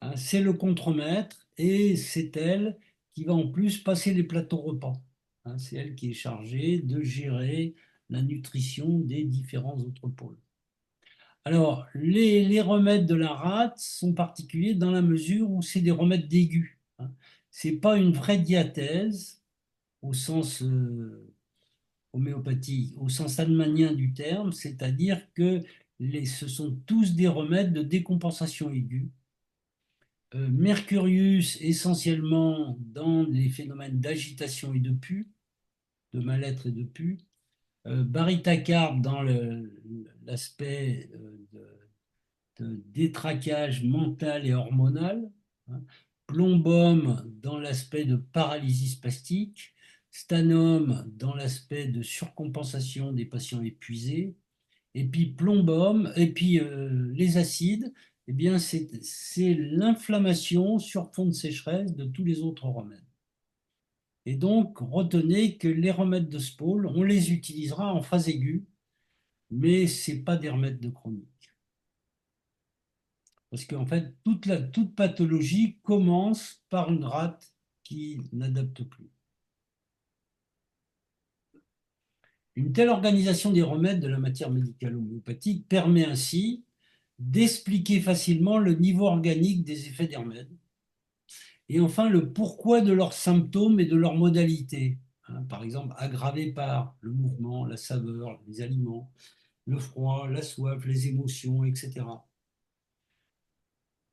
hein. C'est le contremaître et c'est elle qui va en plus passer les plateaux repas, hein. C'est elle qui est chargée de gérer la nutrition des différents autres pôles. Alors, les remèdes de la rate sont particuliers dans la mesure où c'est des remèdes d'aigu, hein. C'est pas une vraie diathèse au sens homéopathie, au sens hahnemanien du terme, c'est-à-dire que ce sont tous des remèdes de décompensation aiguë. Mercurius essentiellement dans les phénomènes d'agitation et de pu, de mal-être et de pu. Baritacarbe dans l'aspect de détraquage mental et hormonal, hein. Plumbum dans l'aspect de paralysie spastique. Stanum dans l'aspect de surcompensation des patients épuisés. Et puis plombum, et puis les acides, eh bien c'est l'inflammation sur fond de sécheresse de tous les autres remèdes. Et donc retenez que les remèdes de ce pôle, on les utilisera en phase aiguë, mais ce n'est pas des remèdes de chronique. Parce qu'en fait, toute pathologie commence par une rate qui n'adapte plus. Une telle organisation des remèdes de la matière médicale homéopathique permet ainsi d'expliquer facilement le niveau organique des effets des remèdes et enfin le pourquoi de leurs symptômes et de leurs modalités, hein. Par exemple, aggravés par le mouvement, la saveur, les aliments, le froid, la soif, les émotions, etc.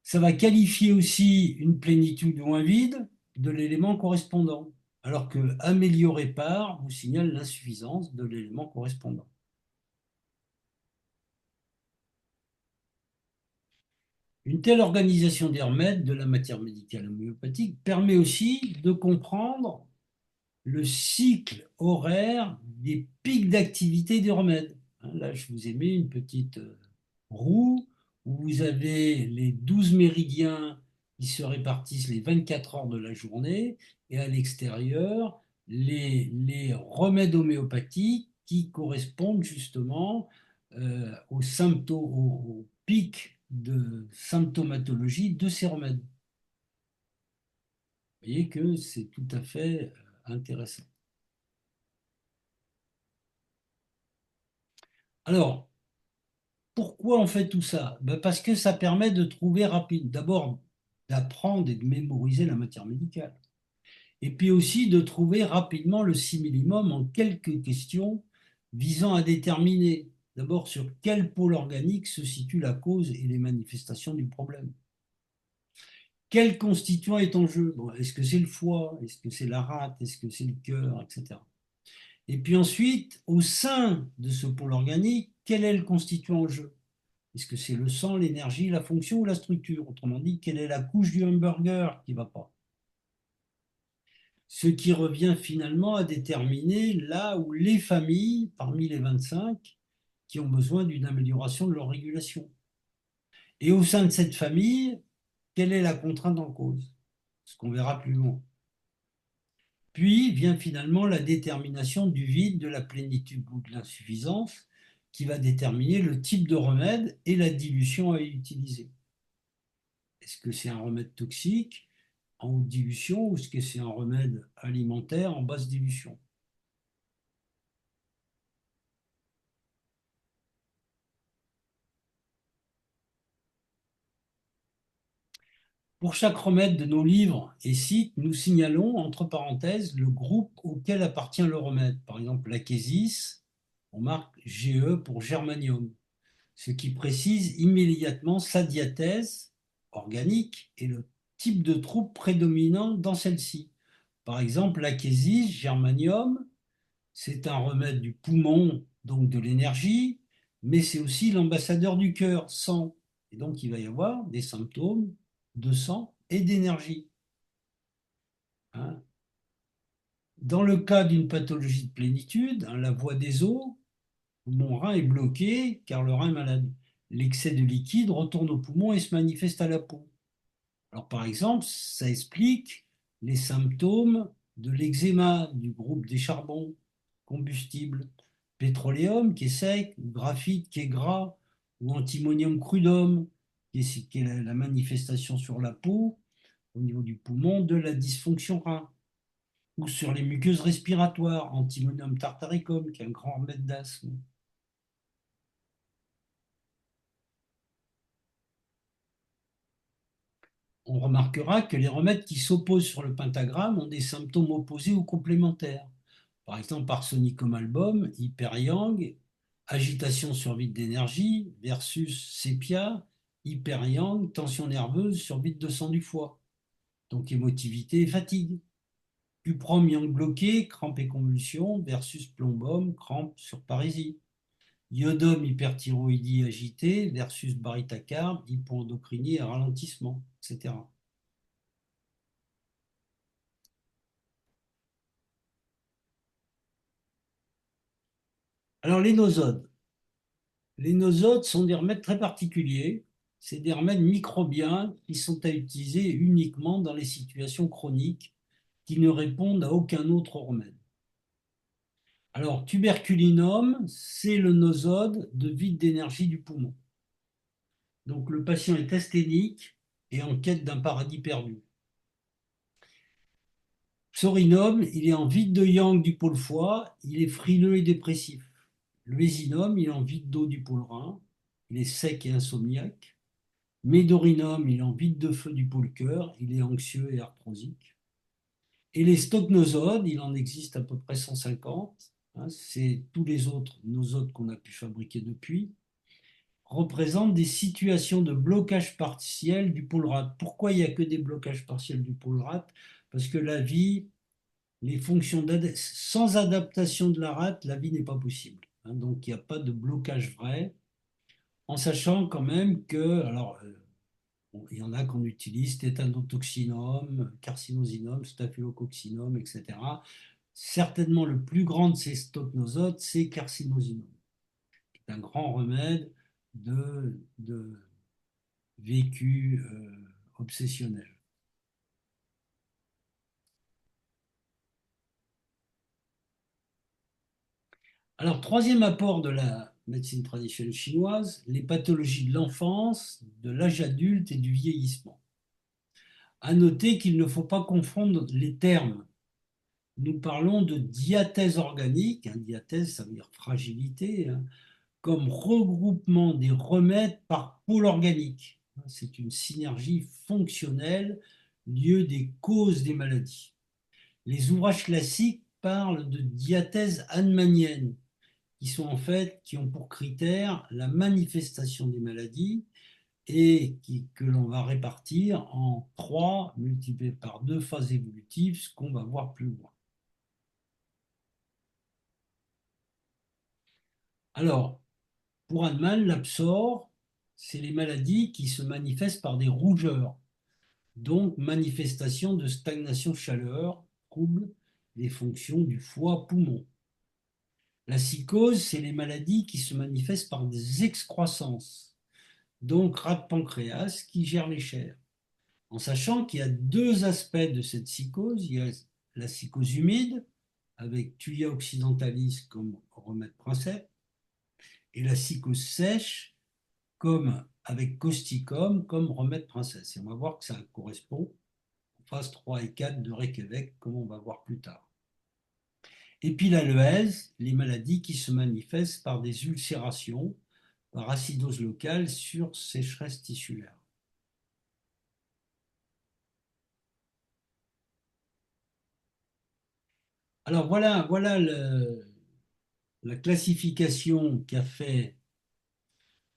Ça va qualifier aussi une plénitude ou un vide de l'élément correspondant, alors que améliorer par vous signale l'insuffisance de l'élément correspondant. Une telle organisation des remèdes de la matière médicale homéopathique permet aussi de comprendre le cycle horaire des pics d'activité des remèdes. Là, je vous ai mis une petite roue où vous avez les 12 méridiens qui se répartissent les 24 heures de la journée et à l'extérieur, les remèdes homéopathiques qui correspondent justement aux symptômes, aux pics de symptomatologie de ces remèdes. Vous voyez que c'est tout à fait intéressant. Alors, pourquoi on fait tout ça? Ben parce que ça permet de trouver rapide, d'abord d'apprendre et de mémoriser la matière médicale. Et puis aussi de trouver rapidement le similimum en quelques questions visant à déterminer. d'abord sur quel pôle organique se situe la cause et les manifestations du problème. Quel constituant est en jeu? Bon, est-ce que c'est le foie? Est-ce que c'est la rate? Est-ce que c'est le cœur? Etc. Et puis ensuite, au sein de ce pôle organique, quel est le constituant en jeu? Est-ce que c'est le sang, l'énergie, la fonction ou la structure? Autrement dit, quelle est la couche du hamburger qui ne va pas? Ce qui revient finalement à déterminer là où les familles, parmi les 25, qui ont besoin d'une amélioration de leur régulation. Et au sein de cette famille, quelle est la contrainte en cause? Ce qu'on verra plus loin. Puis vient finalement la détermination du vide, de la plénitude ou de l'insuffisance, qui va déterminer le type de remède et la dilution à utiliser. Est-ce que c'est un remède toxique en haute dilution ou est-ce que c'est un remède alimentaire en basse dilution? Pour chaque remède de nos livres et sites, nous signalons, entre parenthèses, le groupe auquel appartient le remède. Par exemple, l'Akésys, on marque GE pour germanium, ce qui précise immédiatement sa diathèse organique et le type de trouble prédominant dans celle-ci. Par exemple, l'Akésys, germanium, c'est un remède du poumon, donc de l'énergie, mais c'est aussi l'ambassadeur du cœur, sang. Et donc, il va y avoir des symptômes de sang et d'énergie. Hein. Dans le cas d'une pathologie de plénitude, hein, la voie des os, mon rein est bloqué car le rein est malade. L'excès de liquide retourne au poumon et se manifeste à la peau. Alors, par exemple, ça explique les symptômes de l'eczéma du groupe des charbons combustibles, pétroléum qui est sec, ou graphite qui est gras, ou antimonium crudum qui est la manifestation sur la peau au niveau du poumon de la dysfonction rein, ou sur les muqueuses respiratoires, antimonium tartaricum qui est un grand remède d'asthme. On remarquera que les remèdes qui s'opposent sur le pentagramme ont des symptômes opposés ou complémentaires. Par exemple, arsenicum album, hyper-yang, agitation sur vide d'énergie versus sépia, hyper-yang, tension nerveuse sur vide de sang du foie. Donc émotivité et fatigue. Cuprom yang bloqué, crampes et convulsions versus plombum, crampes sur parésie. Iodome hyperthyroïdie agitée versus barytacarbe, hypoendocrinie et ralentissement, etc. Alors les nosodes. Les nosodes sont des remèdes très particuliers. C'est des remèdes microbiens qui sont à utiliser uniquement dans les situations chroniques qui ne répondent à aucun autre remède. Alors, tuberculinum, c'est le nosode de vide d'énergie du poumon. Donc, le patient est asthénique et en quête d'un paradis perdu. Psorinum, il est en vide de yang du pôle foie, il est frileux et dépressif. Le hésinum, il est en vide d'eau du pôle rein, il est sec et insomniaque. Médorinum, il est en vide de feu du pôle cœur, il est anxieux et arthrosique. Et les stochnosodes, il en existe à peu près 150, hein, c'est tous les autres nosodes qu'on a pu fabriquer depuis, représentent des situations de blocage partiel du pôle rate. Pourquoi il n'y a que des blocages partiels du pôle rate? Parce que la vie, les fonctions sans adaptation de la rate, la vie n'est pas possible. Hein, donc il n'y a pas de blocage vrai, en sachant quand même que, alors, bon, il y en a qu'on utilise, tétanotoxinum, carcinosinum, staphylococcinum, etc. Certainement, le plus grand de ces stochnosodes, c'est carcinosinum. C'est un grand remède de vécu obsessionnel. Alors, troisième apport de la médecine traditionnelle chinoise, les pathologies de l'enfance, de l'âge adulte et du vieillissement. À noter qu'il ne faut pas confondre les termes. Nous parlons de diathèse organique, hein, diathèse ça veut dire fragilité, hein, comme regroupement des remèdes par pôle organique. C'est une synergie fonctionnelle, lieu des causes des maladies. Les ouvrages classiques parlent de diathèse hahnemannienne, qui sont en fait, qui ont pour critère la manifestation des maladies et que l'on va répartir en 3 multiplié par 2 phases évolutives, ce qu'on va voir plus loin. Alors, pour Hahnemann, l'absor, c'est les maladies qui se manifestent par des rougeurs, donc manifestation de stagnation-chaleur, trouble des fonctions du foie-poumon. La psychose, c'est les maladies qui se manifestent par des excroissances, donc rat de pancréas qui gère les chairs. En sachant qu'il y a deux aspects de cette psychose. Il y a la psychose humide, avec Thuya occidentalis comme remède princeps, et la psychose sèche, comme avec causticum comme remède princesse. Et on va voir que ça correspond aux phases 3 et 4 de Reykjavik, comme on va voir plus tard. Et puis la leuèse, les maladies qui se manifestent par des ulcérations, par acidose locale sur sécheresse tissulaire. Alors voilà la classification qu'a fait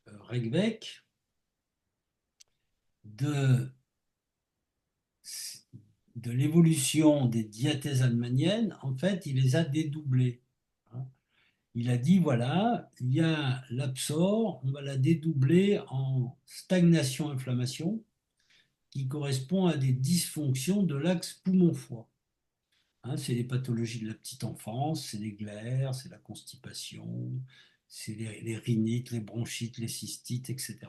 Reykjavik de, de l'évolution des diathèses allemanniennes. En fait, il les a dédoublées. Il a dit, voilà, il y a l'absor, on va la dédoubler en stagnation-inflammation, qui correspond à des dysfonctions de l'axe poumon-foie. C'est les pathologies de la petite enfance, c'est les glaires, c'est la constipation, c'est les rhinites, les bronchites, les cystites, etc.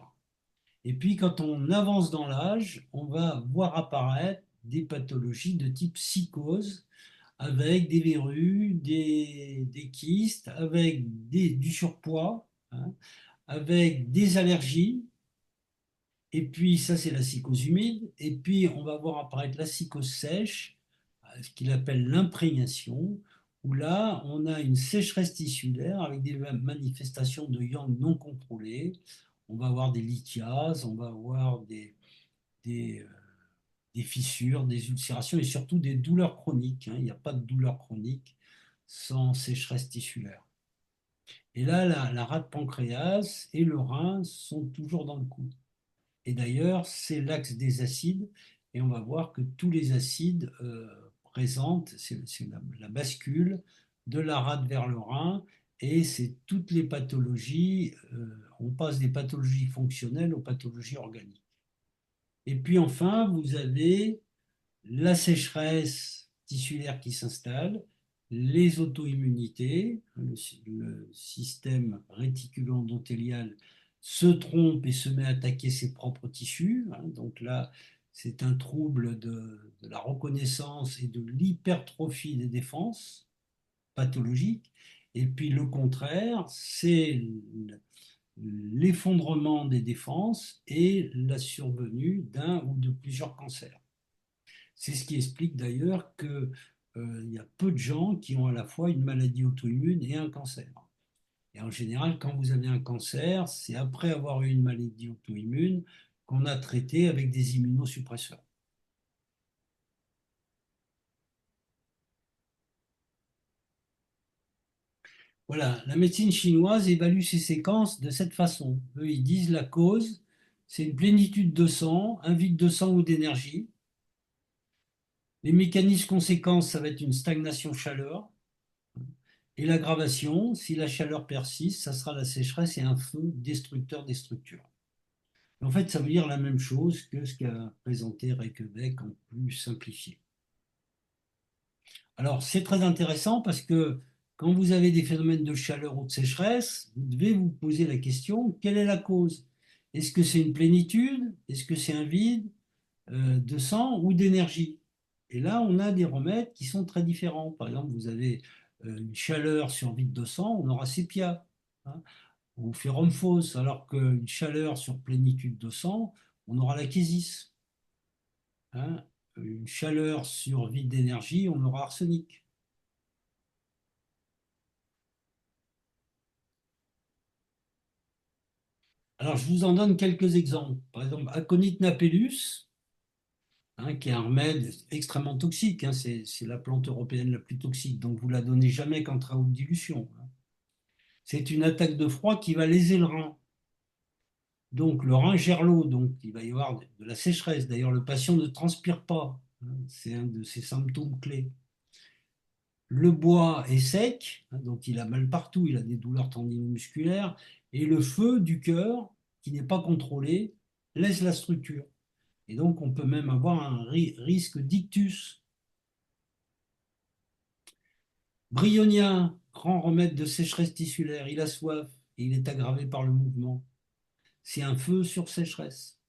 Et puis, quand on avance dans l'âge, on va voir apparaître des pathologies de type psychose, avec des verrues, des kystes, avec du surpoids, avec des allergies. Et puis, ça, c'est la psychose humide. Et puis, on va voir apparaître la psychose sèche, ce qu'il appelle l'imprégnation, où là, on a une sécheresse tissulaire avec des manifestations de yang non contrôlées. On va avoir des lithiases, on va avoir des, euh, des fissures, des ulcérations et surtout des douleurs chroniques. Il n'y a pas de douleur chronique sans sécheresse tissulaire. Et là, la rate pancréas et le rein sont toujours dans le coup. Et d'ailleurs, c'est l'axe des acides, et on va voir que tous les acides présentent, c'est la bascule de la rate vers le rein, et c'est toutes les pathologies, on passe des pathologies fonctionnelles aux pathologies organiques. Et puis enfin, vous avez la sécheresse tissulaire qui s'installe, les auto-immunités, le système réticulo-endothélial se trompe et se met à attaquer ses propres tissus. Donc là, c'est un trouble de la reconnaissance et de l'hypertrophie des défenses pathologiques. Et puis le contraire, c'est l'effondrement des défenses et la survenue d'un ou de plusieurs cancers. C'est ce qui explique d'ailleurs qu'il y a peu de gens qui ont à la fois une maladie auto-immune et un cancer. Et en général, quand vous avez un cancer, c'est après avoir eu une maladie auto-immune qu'on a traité avec des immunosuppresseurs. Voilà, la médecine chinoise évalue ces séquences de cette façon. Eux, ils disent la cause, c'est une plénitude de sang, un vide de sang ou d'énergie. Les mécanismes conséquences, ça va être une stagnation chaleur. Et l'aggravation, si la chaleur persiste, ça sera la sécheresse et un feu destructeur des structures. En fait, ça veut dire la même chose que ce qu'a présenté Reykjavik en plus simplifié. Alors, c'est très intéressant parce que quand vous avez des phénomènes de chaleur ou de sécheresse, vous devez vous poser la question, quelle est la cause? Est-ce que c'est une plénitude? Est-ce que c'est un vide de sang ou d'énergie? Et là, on a des remèdes qui sont très différents. Par exemple, vous avez une chaleur sur vide de sang, on aura sépia, ou ferrum fausse, alors qu'une chaleur sur plénitude de sang, on aura la késis. Une chaleur sur vide d'énergie, on aura arsenic. Alors, je vous en donne quelques exemples. Par exemple, Aconite napellus, qui est un remède extrêmement toxique. C'est la plante européenne la plus toxique, donc vous la donnez jamais qu'en très haute dilution. c'est une attaque de froid qui va léser le rein. Donc le rein gère l'eau, donc il va y avoir de la sécheresse. D'ailleurs, le patient ne transpire pas, hein. C'est un de ses symptômes clés. Le bois est sec, hein, donc il a mal partout, il a des douleurs tendinomusculaires, et le feu du cœur, qui n'est pas contrôlé, laisse la structure. Et donc on peut même avoir un risque d'ictus. Brionnia, grand remède de sécheresse tissulaire, il a soif et il est aggravé par le mouvement. C'est un feu sur sécheresse.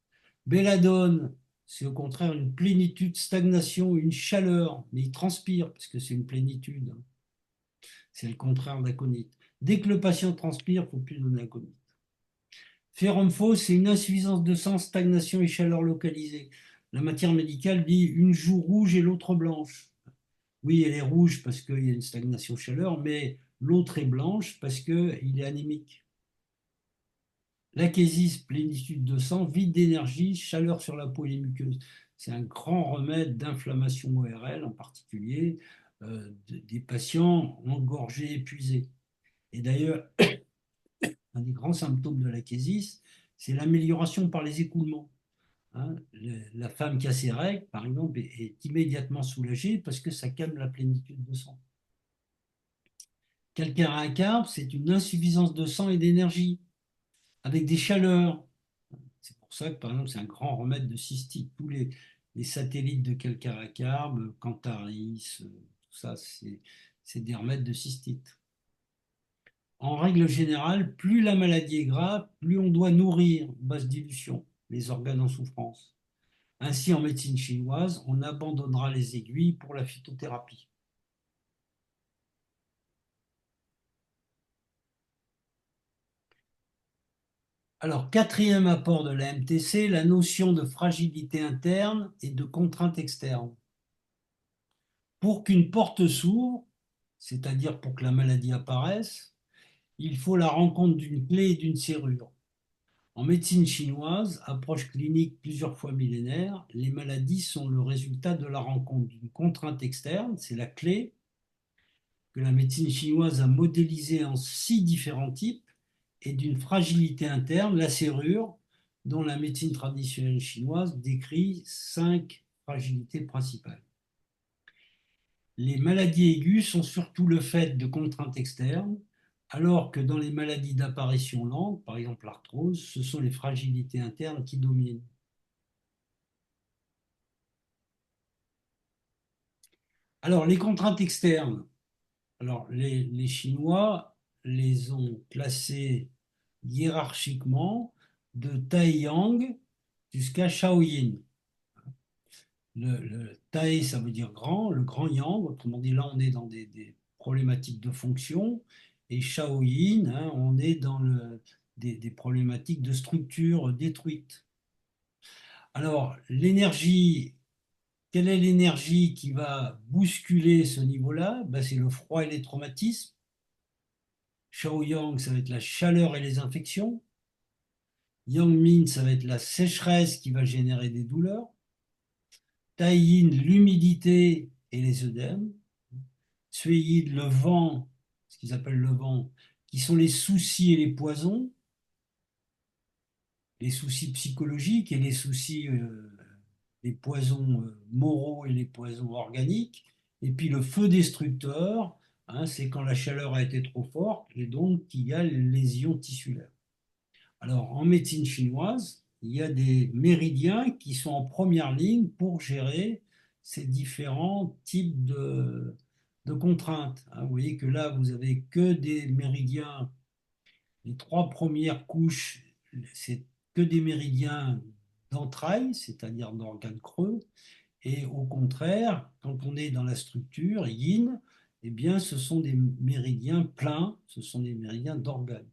Belladone, c'est au contraire une plénitude, stagnation, une chaleur, mais il transpire parce que c'est une plénitude. C'est le contraire d'aconite. Dès que le patient transpire, il ne faut plus donner aconite. Ferrum faux, c'est une insuffisance de sang, stagnation et chaleur localisée. La matière médicale dit une joue rouge et l'autre blanche. Oui, elle est rouge parce qu'il y a une stagnation chaleur, mais l'autre est blanche parce qu'il est anémique. L'achésis, plénitude de sang, vide d'énergie, chaleur sur la peau et les muqueuses. C'est un grand remède d'inflammation ORL en particulier, des patients engorgés, épuisés. Et d'ailleurs, un des grands symptômes de l'achésis, c'est l'amélioration par les écoulements, hein. La femme qui a ses règles, par exemple, est immédiatement soulagée parce que ça calme la plénitude de sang. Calcaire à carbe, c'est une insuffisance de sang et d'énergie, avec des chaleurs. C'est pour ça que, par exemple, c'est un grand remède de cystite. Tous les satellites de calcaire à carbe, Cantaris, tout ça, c'est des remèdes de cystite. En règle générale, plus la maladie est grave, plus on doit nourrir, basse dilution, les organes en souffrance. Ainsi, en médecine chinoise, on abandonnera les aiguilles pour la phytothérapie. Alors, quatrième apport de la MTC, la notion de fragilité interne et de contrainte externe. Pour qu'une porte s'ouvre, c'est-à-dire pour que la maladie apparaisse, il faut la rencontre d'une clé et d'une serrure. En médecine chinoise, approche clinique plusieurs fois millénaire, les maladies sont le résultat de la rencontre d'une contrainte externe, c'est la clé, que la médecine chinoise a modélisée en 6 différents types, et d'une fragilité interne, la serrure, dont la médecine traditionnelle chinoise décrit 5 fragilités principales. Les maladies aiguës sont surtout le fait de contraintes externes, alors que dans les maladies d'apparition lente, par exemple l'arthrose, ce sont les fragilités internes qui dominent. Alors, les contraintes externes, alors les Chinois les ont classées hiérarchiquement de Taiyang jusqu'à Shaoyin. Le Tai, ça veut dire grand, le grand Yang, autrement dit, là, on est dans des problématiques de fonction, et Shaoyin, hein, on est dans des problématiques de structure détruite. Alors, l'énergie, quelle est l'énergie qui va bousculer ce niveau-là? Ben, c'est le froid et les traumatismes. Shaoyang, ça va être la chaleur et les infections. Yangmin, ça va être la sécheresse qui va générer des douleurs. Taiyin, l'humidité et les œdèmes. Suéyide, le vent, ce qu'ils appellent le vent, qui sont les soucis et les poisons, les soucis psychologiques et les soucis, les poisons moraux et les poisons organiques. Et puis le feu destructeur, hein, c'est quand la chaleur a été trop forte et donc il y a lésions tissulaires. Alors en médecine chinoise, il y a des méridiens qui sont en première ligne pour gérer ces différents types de contraintes, hein. Vous voyez que là, vous avez que des méridiens, les 3 premières couches, c'est que des méridiens d'entrailles, c'est-à-dire d'organes creux, et au contraire, quand on est dans la structure yin, eh bien, ce sont des méridiens pleins, ce sont des méridiens d'organes.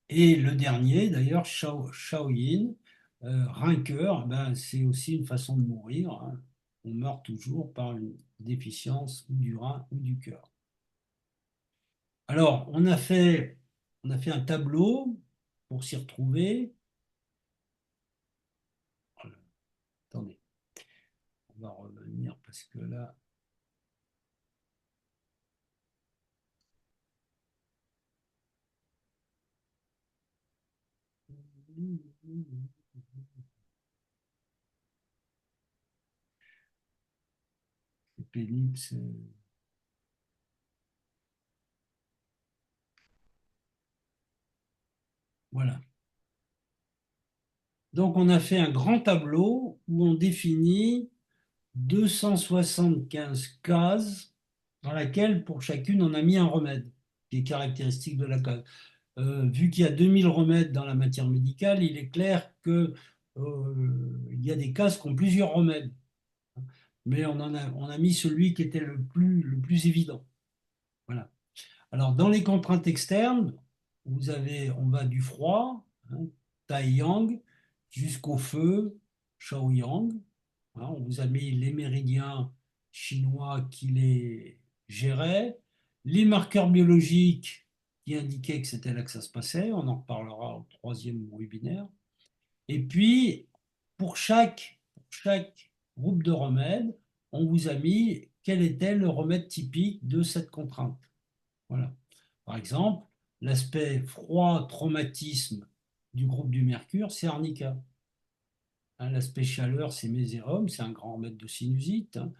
Et le dernier, d'ailleurs, Shaoyin, rancœur, ben, c'est aussi une façon de mourir, hein. On meurt toujours par une déficience ou du rein ou du cœur. Alors, on a fait un tableau pour s'y retrouver. Voilà. Attendez, on va revenir parce que là, C'est pénible. Voilà. Donc, on a fait un grand tableau où on définit 275 cases dans laquelle, pour chacune, on a mis un remède qui est caractéristique de la case. Vu qu'il y a 2000 remèdes dans la matière médicale, il est clair que, il y a des cases qui ont plusieurs remèdes. Mais on a mis celui qui était le plus évident. Voilà. Alors, dans les contraintes externes, on va du froid, hein, Tai-Yang, jusqu'au feu, Shao-Yang. Hein, on vous a mis les méridiens chinois qui les géraient, les marqueurs biologiques qui indiquaient que c'était là que ça se passait. On en reparlera au troisième webinaire. Et puis, pour chaque groupe de remèdes, on vous a mis quel était le remède typique de cette contrainte. Voilà. Par exemple, l'aspect froid, traumatisme du groupe du mercure, c'est arnica. Hein, l'aspect chaleur, c'est mésérum, c'est un grand remède de sinusite. Hein.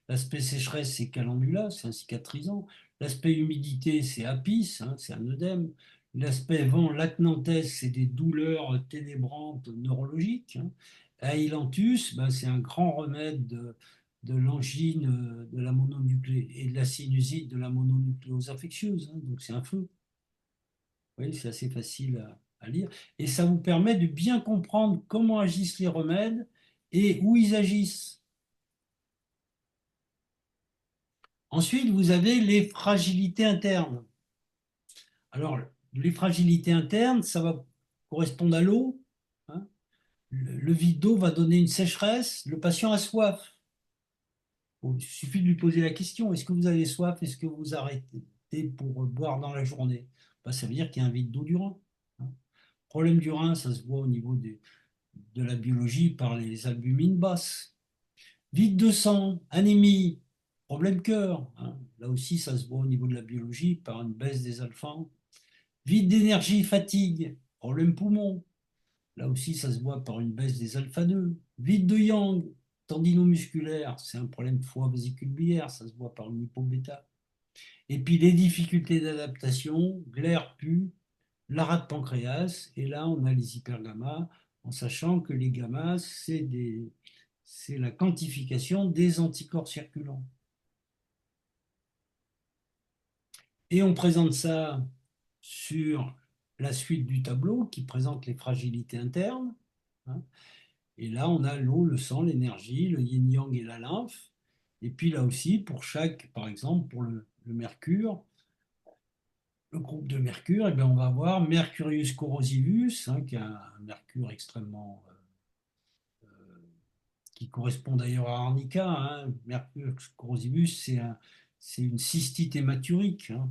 L'aspect sécheresse, c'est calendula, c'est un cicatrisant. L'aspect humidité, c'est apis, hein, c'est un œdème. L'aspect vent, latnantès, c'est des douleurs ténébrantes neurologiques. Hein. Ailanthus, ben, c'est un grand remède de l'angine de la mononucléose et de la sinusite de la mononucléose infectieuse. Hein, donc c'est un feu. Vous voyez, c'est assez facile à lire. Et ça vous permet de bien comprendre comment agissent les remèdes et où ils agissent. Ensuite, vous avez les fragilités internes. Alors, les fragilités internes, ça va correspondre à l'eau. Hein. Le vide d'eau va donner une sécheresse. Le patient a soif. Il suffit de lui poser la question, est-ce que vous avez soif? Est-ce que vous arrêtez pour boire dans la journée? Ben, ça veut dire qu'il y a un vide d'eau du rein. Hein. Problème du rein, ça se voit au niveau de la biologie par les albumines basses. Vide de sang, anémie, problème cœur. Hein. Là aussi, ça se voit au niveau de la biologie par une baisse des alphas. Vide d'énergie, fatigue, problème poumon. Là aussi, ça se voit par une baisse des alpha-2. Vide de yang, tendinomusculaire, c'est un problème foie vésicule biliaire, ça se voit par une hypo-bêta. Et puis les difficultés d'adaptation, glaire, pu, la rate pancréas, et là on a les hypergamma, en sachant que les gammas, c'est la quantification des anticorps circulants. Et on présente ça sur la suite du tableau qui présente les fragilités internes. Hein. Et là, on a l'eau, le sang, l'énergie, le yin-yang et la lymphe. Et puis là aussi, pour chaque, par exemple, pour le mercure, le groupe de mercure, eh bien, on va avoir Mercurius corrosivus, hein, qui est un mercure extrêmement qui correspond d'ailleurs à arnica. Hein. Mercurius corrosivus, c'est une cystite hématurique. Hein.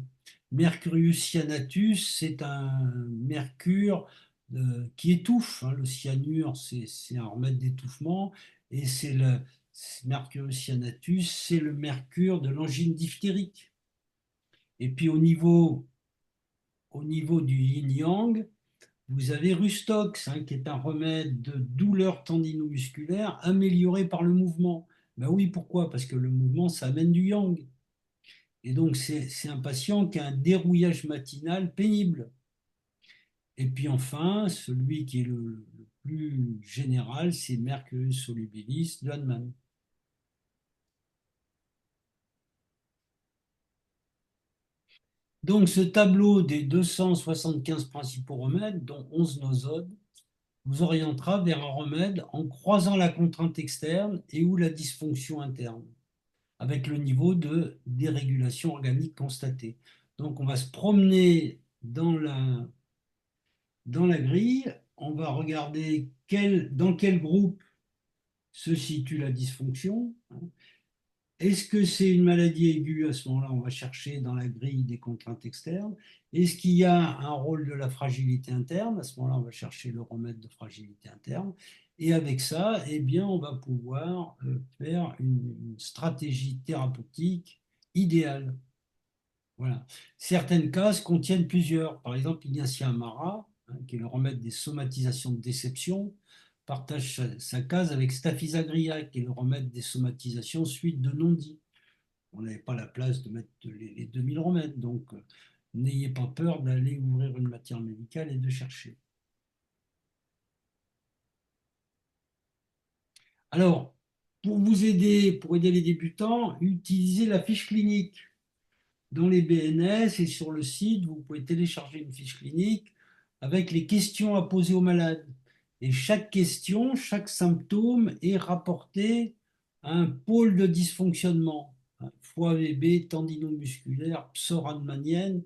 Mercurius cyanatus, c'est un mercure qui étouffe. Hein. Le cyanure, c'est un remède d'étouffement. Et Mercurius cyanatus, c'est le mercure de l'angine diphtérique. Et puis au niveau du yin-yang, vous avez Rustox, hein, qui est un remède de douleur tendinomusculaire amélioré par le mouvement. Ben oui, pourquoi? Parce que le mouvement, ça amène du yang. Et donc, c'est un patient qui a un dérouillage matinal pénible. Et puis enfin, celui qui est le plus général, c'est Mercurius solubilis de Hahnemann. Donc, ce tableau des 275 principaux remèdes, dont 11 nosodes, vous orientera vers un remède en croisant la contrainte externe et ou la dysfonction interne, avec le niveau de dérégulation organique constaté. Donc on va se promener dans la grille, on va regarder dans quel groupe se situe la dysfonction. Est-ce que c'est une maladie aiguë? À ce moment-là, on va chercher dans la grille des contraintes externes. Est-ce qu'il y a un rôle de la fragilité interne? À ce moment-là, on va chercher le remède de fragilité interne. Et avec ça, eh bien, on va pouvoir faire une stratégie thérapeutique idéale. Voilà. Certaines cases contiennent plusieurs. Par exemple, Ignacia Amara, qui est le remède des somatisations de déception, partage sa case avec Staphysagria, qui est le remède des somatisations suite de non-dits. On n'avait pas la place de mettre les 2000 remèdes, donc n'ayez pas peur d'aller ouvrir une matière médicale et de chercher. Alors, pour vous aider, pour aider les débutants, utilisez la fiche clinique. Dans les BNS et sur le site, vous pouvez télécharger une fiche clinique avec les questions à poser aux malades. Et chaque question, chaque symptôme est rapporté à un pôle de dysfonctionnement. Foie VB, tendinomusculaire, psoriasienne.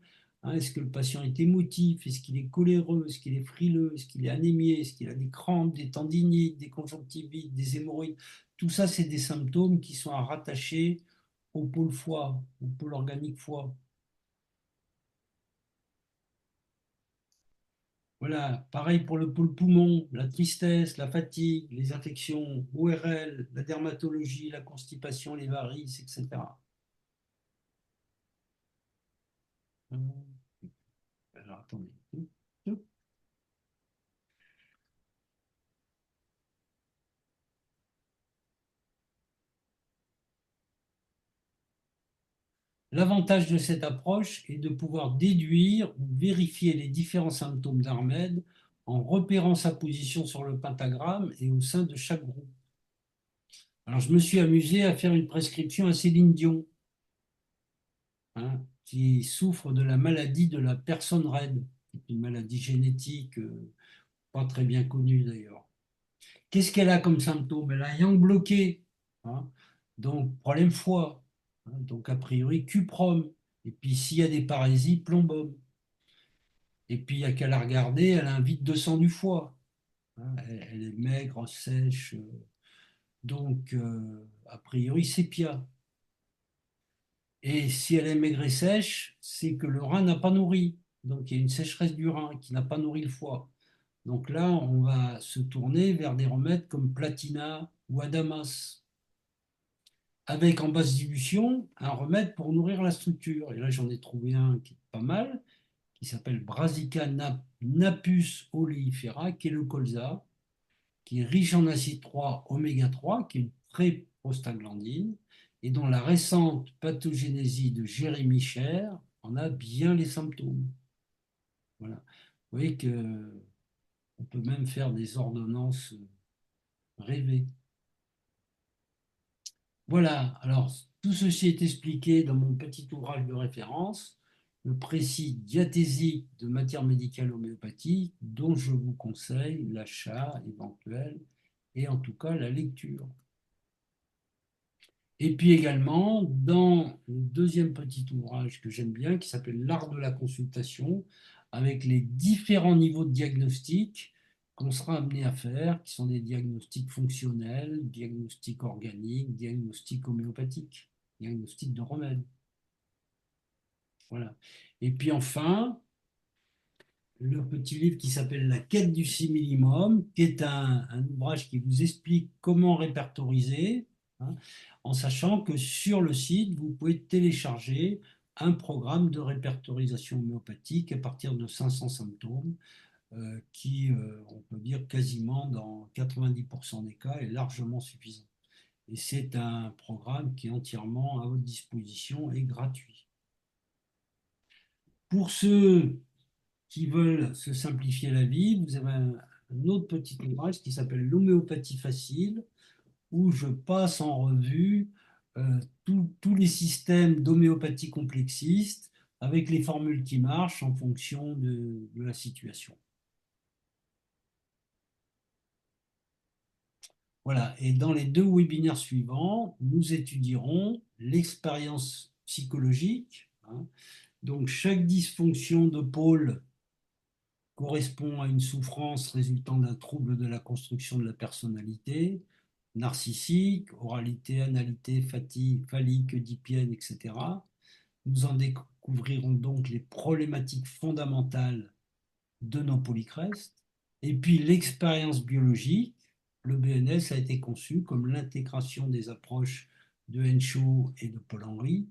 Est-ce que le patient est émotif? Est-ce qu'il est coléreux? Est-ce qu'il est frileux? Est-ce qu'il est anémié? Est-ce qu'il a des crampes, des tendinites, des conjonctivites, des hémorroïdes? Tout ça, c'est des symptômes qui sont à rattacher au pôle foie, au pôle organique foie. Voilà, pareil pour le pôle poumon, la tristesse, la fatigue, les infections ORL, la dermatologie, la constipation, les varices, etc. Alors, attendez. L'avantage de cette approche est de pouvoir déduire ou vérifier les différents symptômes d'un remède en repérant sa position sur le pentagramme et au sein de chaque groupe. Alors, je me suis amusé à faire une prescription à Céline Dion, qui souffre de la maladie de la personne raide, une maladie génétique pas très bien connue d'ailleurs. Qu'est-ce qu'elle a comme symptôme? Elle a un yang bloqué, hein, donc problème foie, donc a priori cuprum, et puis s'il y a des parésies, plombum. Et puis il n'y a qu'à la regarder, elle a un vide de sang du foie, elle est maigre, sèche, donc a priori sépia. Et si elle est maigre et sèche, c'est que le rein n'a pas nourri. Donc il y a une sécheresse du rein qui n'a pas nourri le foie. Donc là, on va se tourner vers des remèdes comme Platina ou Adamas, avec en basse dilution un remède pour nourrir la structure. Et là, j'en ai trouvé un qui est pas mal, qui s'appelle Brassica napus oleifera, qui est le colza, qui est riche en acide 3 oméga 3, qui est une pré-prostaglandine, et dont la récente pathogénésie de Jérémy Cher en a bien les symptômes. Voilà. Vous voyez que on peut même faire des ordonnances rêvées. Voilà, alors tout ceci est expliqué dans mon petit ouvrage de référence, le précis diathésique de matière médicale homéopathique, dont je vous conseille l'achat éventuel et en tout cas la lecture. Et puis également, dans le deuxième petit ouvrage que j'aime bien, qui s'appelle L'art de la consultation, avec les différents niveaux de diagnostic qu'on sera amené à faire, qui sont des diagnostics fonctionnels, diagnostics organiques, diagnostics homéopathiques, diagnostics de remèdes. Voilà. Et puis enfin, le petit livre qui s'appelle La quête du similimum, qui est un ouvrage qui vous explique comment répertoriser, en sachant que sur le site, vous pouvez télécharger un programme de répertorisation homéopathique à partir de 500 symptômes, qui, on peut dire, quasiment dans 90% des cas, est largement suffisant. Et c'est un programme qui est entièrement à votre disposition et gratuit. Pour ceux qui veulent se simplifier la vie, vous avez un autre petit ouvrage qui s'appelle L'homéopathie facile, où je passe en revue tous les systèmes d'homéopathie complexiste avec les formules qui marchent en fonction de la situation. Voilà, et dans les deux webinaires suivants, nous étudierons l'expérience psychologique. Donc chaque dysfonction de pôle correspond à une souffrance résultant d'un trouble de la construction de la personnalité, narcissique, oralité, analité, fatigue, phallique, oedipienne, etc. Nous en découvrirons donc les problématiques fondamentales de nos polycrestes. Et puis l'expérience biologique, le BNS a été conçu comme l'intégration des approches de Henshaw et de Paul-Henry.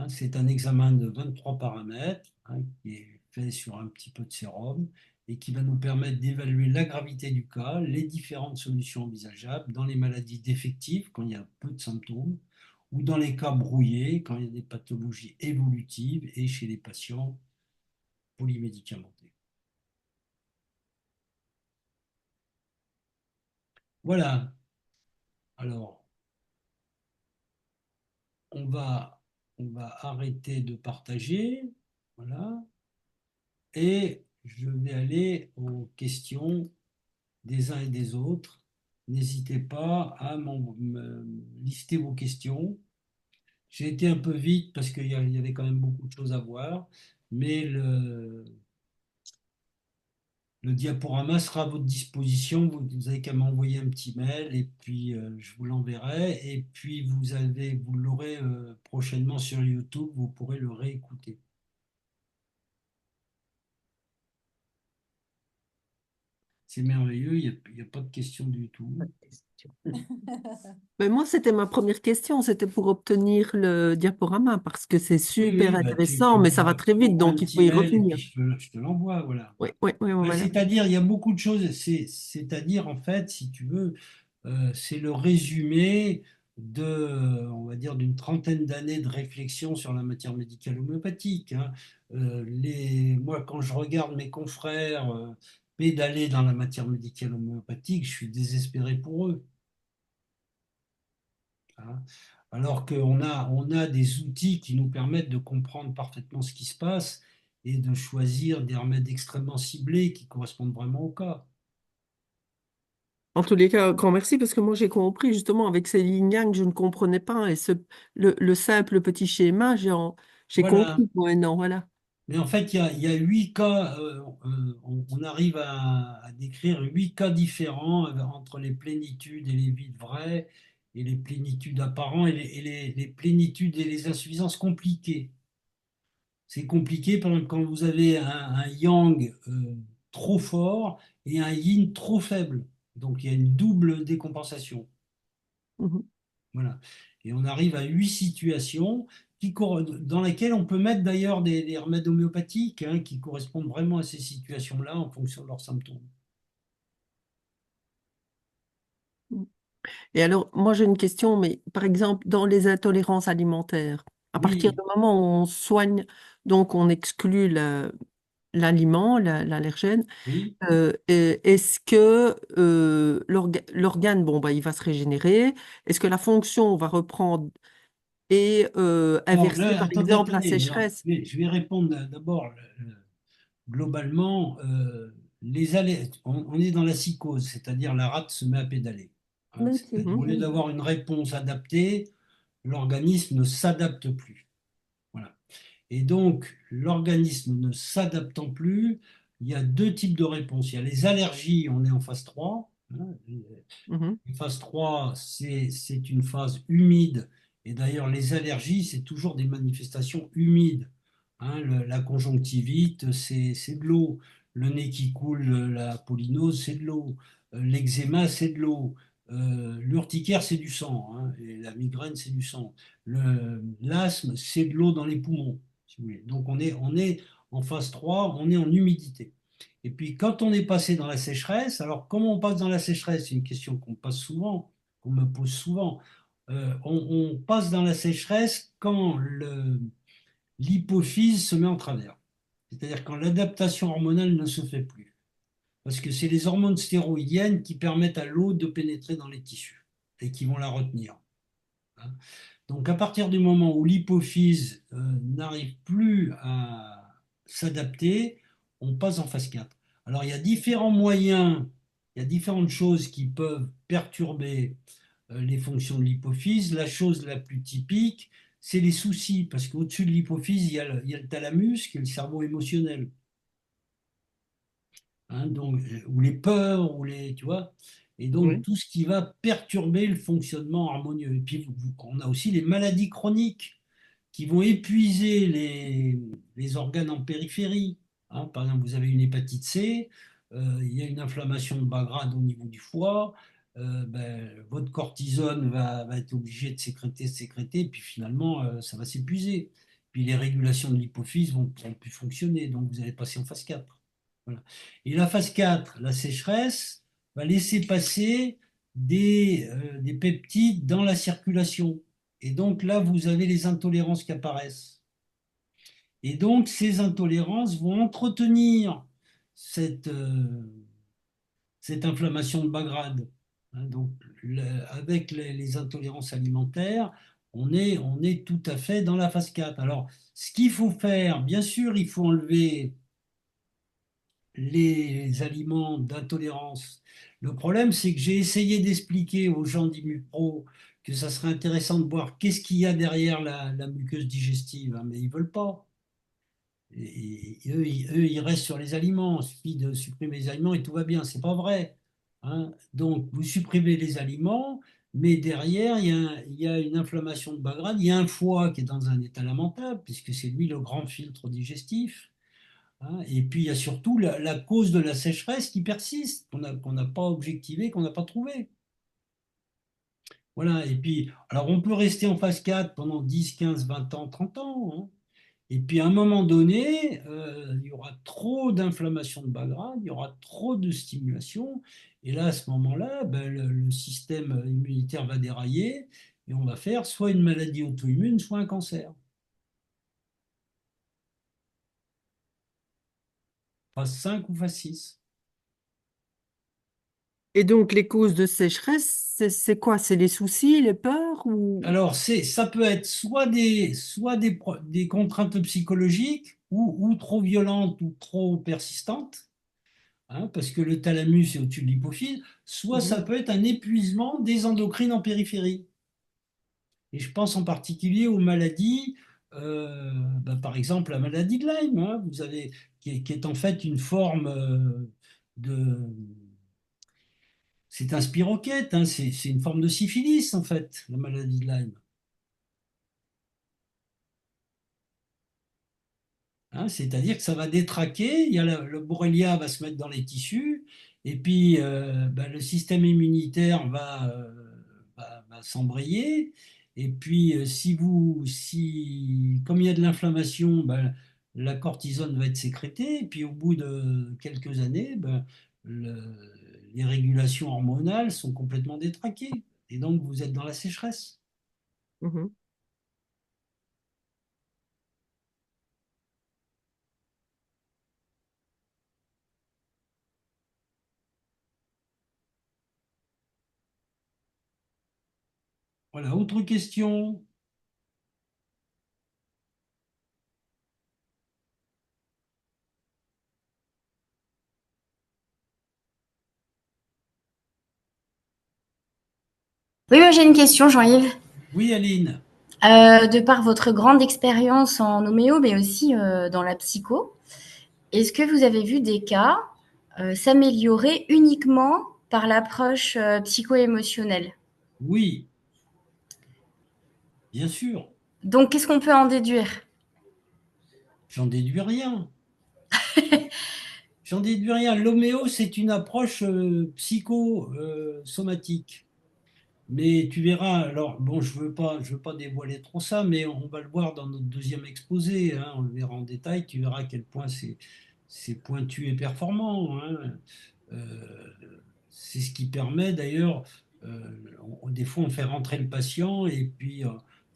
C'est un examen de 23 paramètres, qui est fait sur un petit peu de sérum et qui va nous permettre d'évaluer la gravité du cas, les différentes solutions envisageables dans les maladies défectives, quand il y a peu de symptômes, ou dans les cas brouillés, quand il y a des pathologies évolutives et chez les patients polymédicamentés. Voilà. Alors, on va arrêter de partager. Voilà. Et je vais aller aux questions des uns et des autres. N'hésitez pas à me lister vos questions. J'ai été un peu vite parce qu'il y avait quand même beaucoup de choses à voir, mais le diaporama sera à votre disposition. Vous avez qu'à m'envoyer un petit mail et puis je vous l'enverrai. Et puis vous l'aurez prochainement sur YouTube, vous pourrez le réécouter. C'est merveilleux, il n'y a pas de questions du tout. Mais moi, c'était ma première question, c'était pour obtenir le diaporama parce que c'est Oui, super oui, bah, intéressant, mais ça va très vite, m'envoies un donc il faut petit y mail et puis revenir. je te l'envoie, voilà. Oui, oui, oui, Bah, voilà. c'est-à-dire, il y a beaucoup de choses, c'est-à-dire, en fait, si tu veux, c'est le résumé on va dire, d'une trentaine d'années de réflexion sur la matière médicale homéopathique, hein. Moi, quand je regarde mes confrères pédaler dans la matière médicale homéopathique, je suis désespéré pour eux, hein. Alors qu'on a des outils qui nous permettent de comprendre parfaitement ce qui se passe et de choisir des remèdes extrêmement ciblés qui correspondent vraiment au cas. En tous les cas, grand merci parce que moi, j'ai compris justement avec ces lignes que je ne comprenais pas et le simple petit schéma, j'ai Voilà. compris maintenant, voilà. Mais en fait, il y a 8 cas, on arrive à décrire 8 cas différents entre les plénitudes et les vides vrais, et les plénitudes apparents et les plénitudes et les insuffisances compliquées. C'est compliqué, par exemple, quand vous avez un yang trop fort et un yin trop faible. Donc, il y a une double décompensation. Mhm. Voilà. Et on arrive à 8 situations dans lesquelles on peut mettre d'ailleurs des remèdes homéopathiques, hein, qui correspondent vraiment à ces situations-là en fonction de leurs symptômes. Et alors, moi, j'ai une question, mais par exemple, dans les intolérances alimentaires, à partir Oui, du moment où on soigne, donc on exclut l'aliment, l'allergène, oui. est-ce que l'organe, bon, bah, il va se régénérer? Est-ce que la fonction va reprendre et Alors inverser, là, par attendez, exemple, la attendez. Alors, sécheresse? je vais répondre d'abord. Globalement, on est dans la psychose, c'est-à-dire la rate se met à pédaler, hein. Ok. C'est-à-dire, au lieu Mhm, d'avoir une réponse adaptée, l'organisme ne s'adapte plus. Voilà. Et donc, l'organisme ne s'adaptant plus, il y a 2 types de réponses. Il y a les allergies, on est en phase 3, hein. mhm, Phase 3, c'est une phase humide. Et d'ailleurs, les allergies, c'est toujours des manifestations humides, hein. La conjonctivite, c'est de l'eau. Le nez qui coule, la polynose, c'est de l'eau. L'eczéma, c'est de l'eau. L'urticaire, c'est du sang, hein. Et la migraine, c'est du sang. L'asthme, c'est de l'eau dans les poumons, si vous voulez. Donc, on est en phase 3, on est en humidité. Et puis, quand on est passé dans la sécheresse, alors comment on passe dans la sécheresse? C'est une question qu'on me pose souvent. On passe dans la sécheresse quand l'hypophyse se met en travers. C'est-à-dire quand l'adaptation hormonale ne se fait plus. Parce que c'est les hormones stéroïdiennes qui permettent à l'eau de pénétrer dans les tissus et qui vont la retenir, hein. Donc, à partir du moment où l'hypophyse n'arrive plus à s'adapter, on passe en phase 4. Alors, il y a différents moyens, il y a différentes choses qui peuvent perturber les fonctions de l'hypophyse. La chose la plus typique, c'est les soucis, parce qu'au-dessus de l'hypophyse, il y a le thalamus, qui est le cerveau émotionnel, hein, donc, ou les peurs, tu vois, et donc oui. tout ce qui va perturber le fonctionnement harmonieux. Et puis, on a aussi les maladies chroniques qui vont épuiser les organes en périphérie, hein. Par exemple, vous avez une hépatite C, il y a une inflammation de bas grade au niveau du foie, votre cortisone va être obligé de sécréter, et puis finalement, ça va s'épuiser. Puis les régulations de l'hypophyse vont plus fonctionner, donc vous allez passer en phase 4. Voilà. Et la phase 4, la sécheresse, va laisser passer des peptides dans la circulation. Et donc là, vous avez les intolérances qui apparaissent. Et donc, ces intolérances vont entretenir cette, cette inflammation de bas grade. Hein, donc, avec les intolérances alimentaires, on est tout à fait dans la phase 4. Alors, ce qu'il faut faire, bien sûr, il faut enlever les aliments d'intolérance. Le problème, c'est que j'ai essayé d'expliquer aux gens d'IMUPRO que ça serait intéressant de voir qu'est-ce qu'il y a derrière la muqueuse digestive, hein, mais ils ne veulent pas. Et eux, ils restent sur les aliments. Il suffit de supprimer les aliments et tout va bien. C'est pas vrai. Hein. Donc, vous supprimez les aliments, mais derrière, il y a une inflammation de bas grade. Il y a un foie qui est dans un état lamentable, puisque c'est lui le grand filtre digestif. Hein. Et puis, il y a surtout la cause de la sécheresse qui persiste, qu'on n'a pas objectivée, qu'on n'a pas trouvée. Voilà. Et puis, alors, on peut rester en phase 4 pendant 10, 15, 20 ans, 30 ans. Hein. Et puis à un moment donné, il y aura trop d'inflammation de bas grade, il y aura trop de stimulation. Et là, à ce moment-là, ben, le système immunitaire va dérailler et on va faire soit une maladie auto-immune, soit un cancer. Phase 5 ou phase 6. Et donc, les causes de sécheresse, c'est quoi? C'est les soucis, les peurs ou... Alors, ça peut être des contraintes psychologiques ou trop violentes ou trop persistantes, hein, parce que le thalamus est au-dessus de l'hypophyse, soit ça Mhm. peut être un épuisement des endocrines en périphérie. Et je pense en particulier aux maladies, par exemple la maladie de Lyme, hein, qui est en fait une forme de... C'est un spirochète, hein, c'est une forme de syphilis en fait, la maladie de Lyme. Hein, c'est-à-dire que ça va détraquer, le borrelia va se mettre dans les tissus, et puis le système immunitaire va s'embrayer, et puis comme il y a de l'inflammation, la cortisone va être sécrétée, et puis au bout de quelques années, les régulations hormonales sont complètement détraquées, et donc vous êtes dans la sécheresse. Mhm. Voilà, autre question. Oui, moi j'ai une question, Jean-Yves. Oui, Aline. De par votre grande expérience en homéo, mais aussi dans la psycho, est-ce que vous avez vu des cas s'améliorer uniquement par l'approche psycho-émotionnelle? Oui, bien sûr. Donc, qu'est-ce qu'on peut en déduire? J'en déduis rien. J'en déduis rien. L'homéo, c'est une approche psychosomatique. Mais tu verras, alors, bon, je veux pas dévoiler trop ça, mais on va le voir dans notre deuxième exposé, hein, on le verra en détail, tu verras à quel point c'est pointu et performant. Hein. Euh, c'est ce qui permet d'ailleurs, des fois on fait rentrer le patient et puis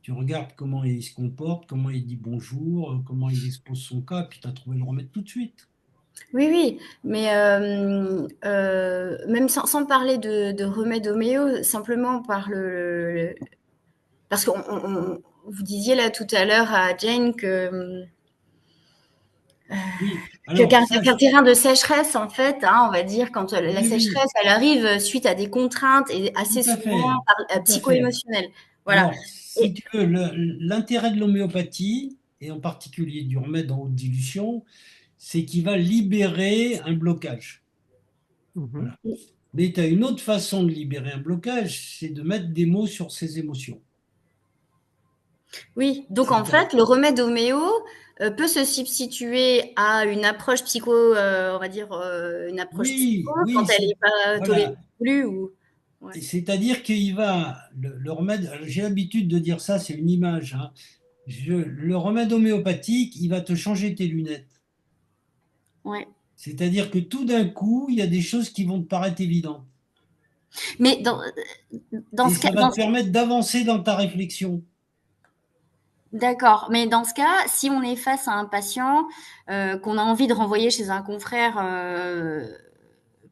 tu regardes comment il se comporte, comment il dit bonjour, comment il expose son cas, puis tu as trouvé le remède tout de suite. Oui, oui, mais même sans parler de remède homéo, simplement par parce que vous disiez là tout à l'heure à Jane Oui, alors ça, qu'un terrain de sécheresse, en fait, hein, on va dire, quand la oui, oui, sécheresse, elle arrive suite à des contraintes et assez tout à souvent fait, tout à fait. psycho-émotionnelles. Voilà. Alors, si Et tu veux, l'intérêt de l'homéopathie, et en particulier du remède en haute dilution, c'est qu'il va libérer un blocage. Mhm. Voilà. Mais tu as une autre façon de libérer un blocage, c'est de mettre des mots sur ses émotions. oui, donc en C'est-à- fait, le remède homéo peut se substituer à une approche psycho, on va dire, une approche psycho Oui, oui, quand elle n'est pas tolérée voilà. plus ou... Ouais. C'est-à-dire qu'il va, le remède, j'ai l'habitude de dire ça, c'est une image, hein. Le remède homéopathique, il va te changer tes lunettes. Ouais. C'est-à-dire que tout d'un coup, il y a des choses qui vont te paraître évidentes. Mais dans Et ce cas, ça va te permettre d'avancer dans ta réflexion. d'accord. Mais dans ce cas, si on est face à un patient qu'on a envie de renvoyer chez un confrère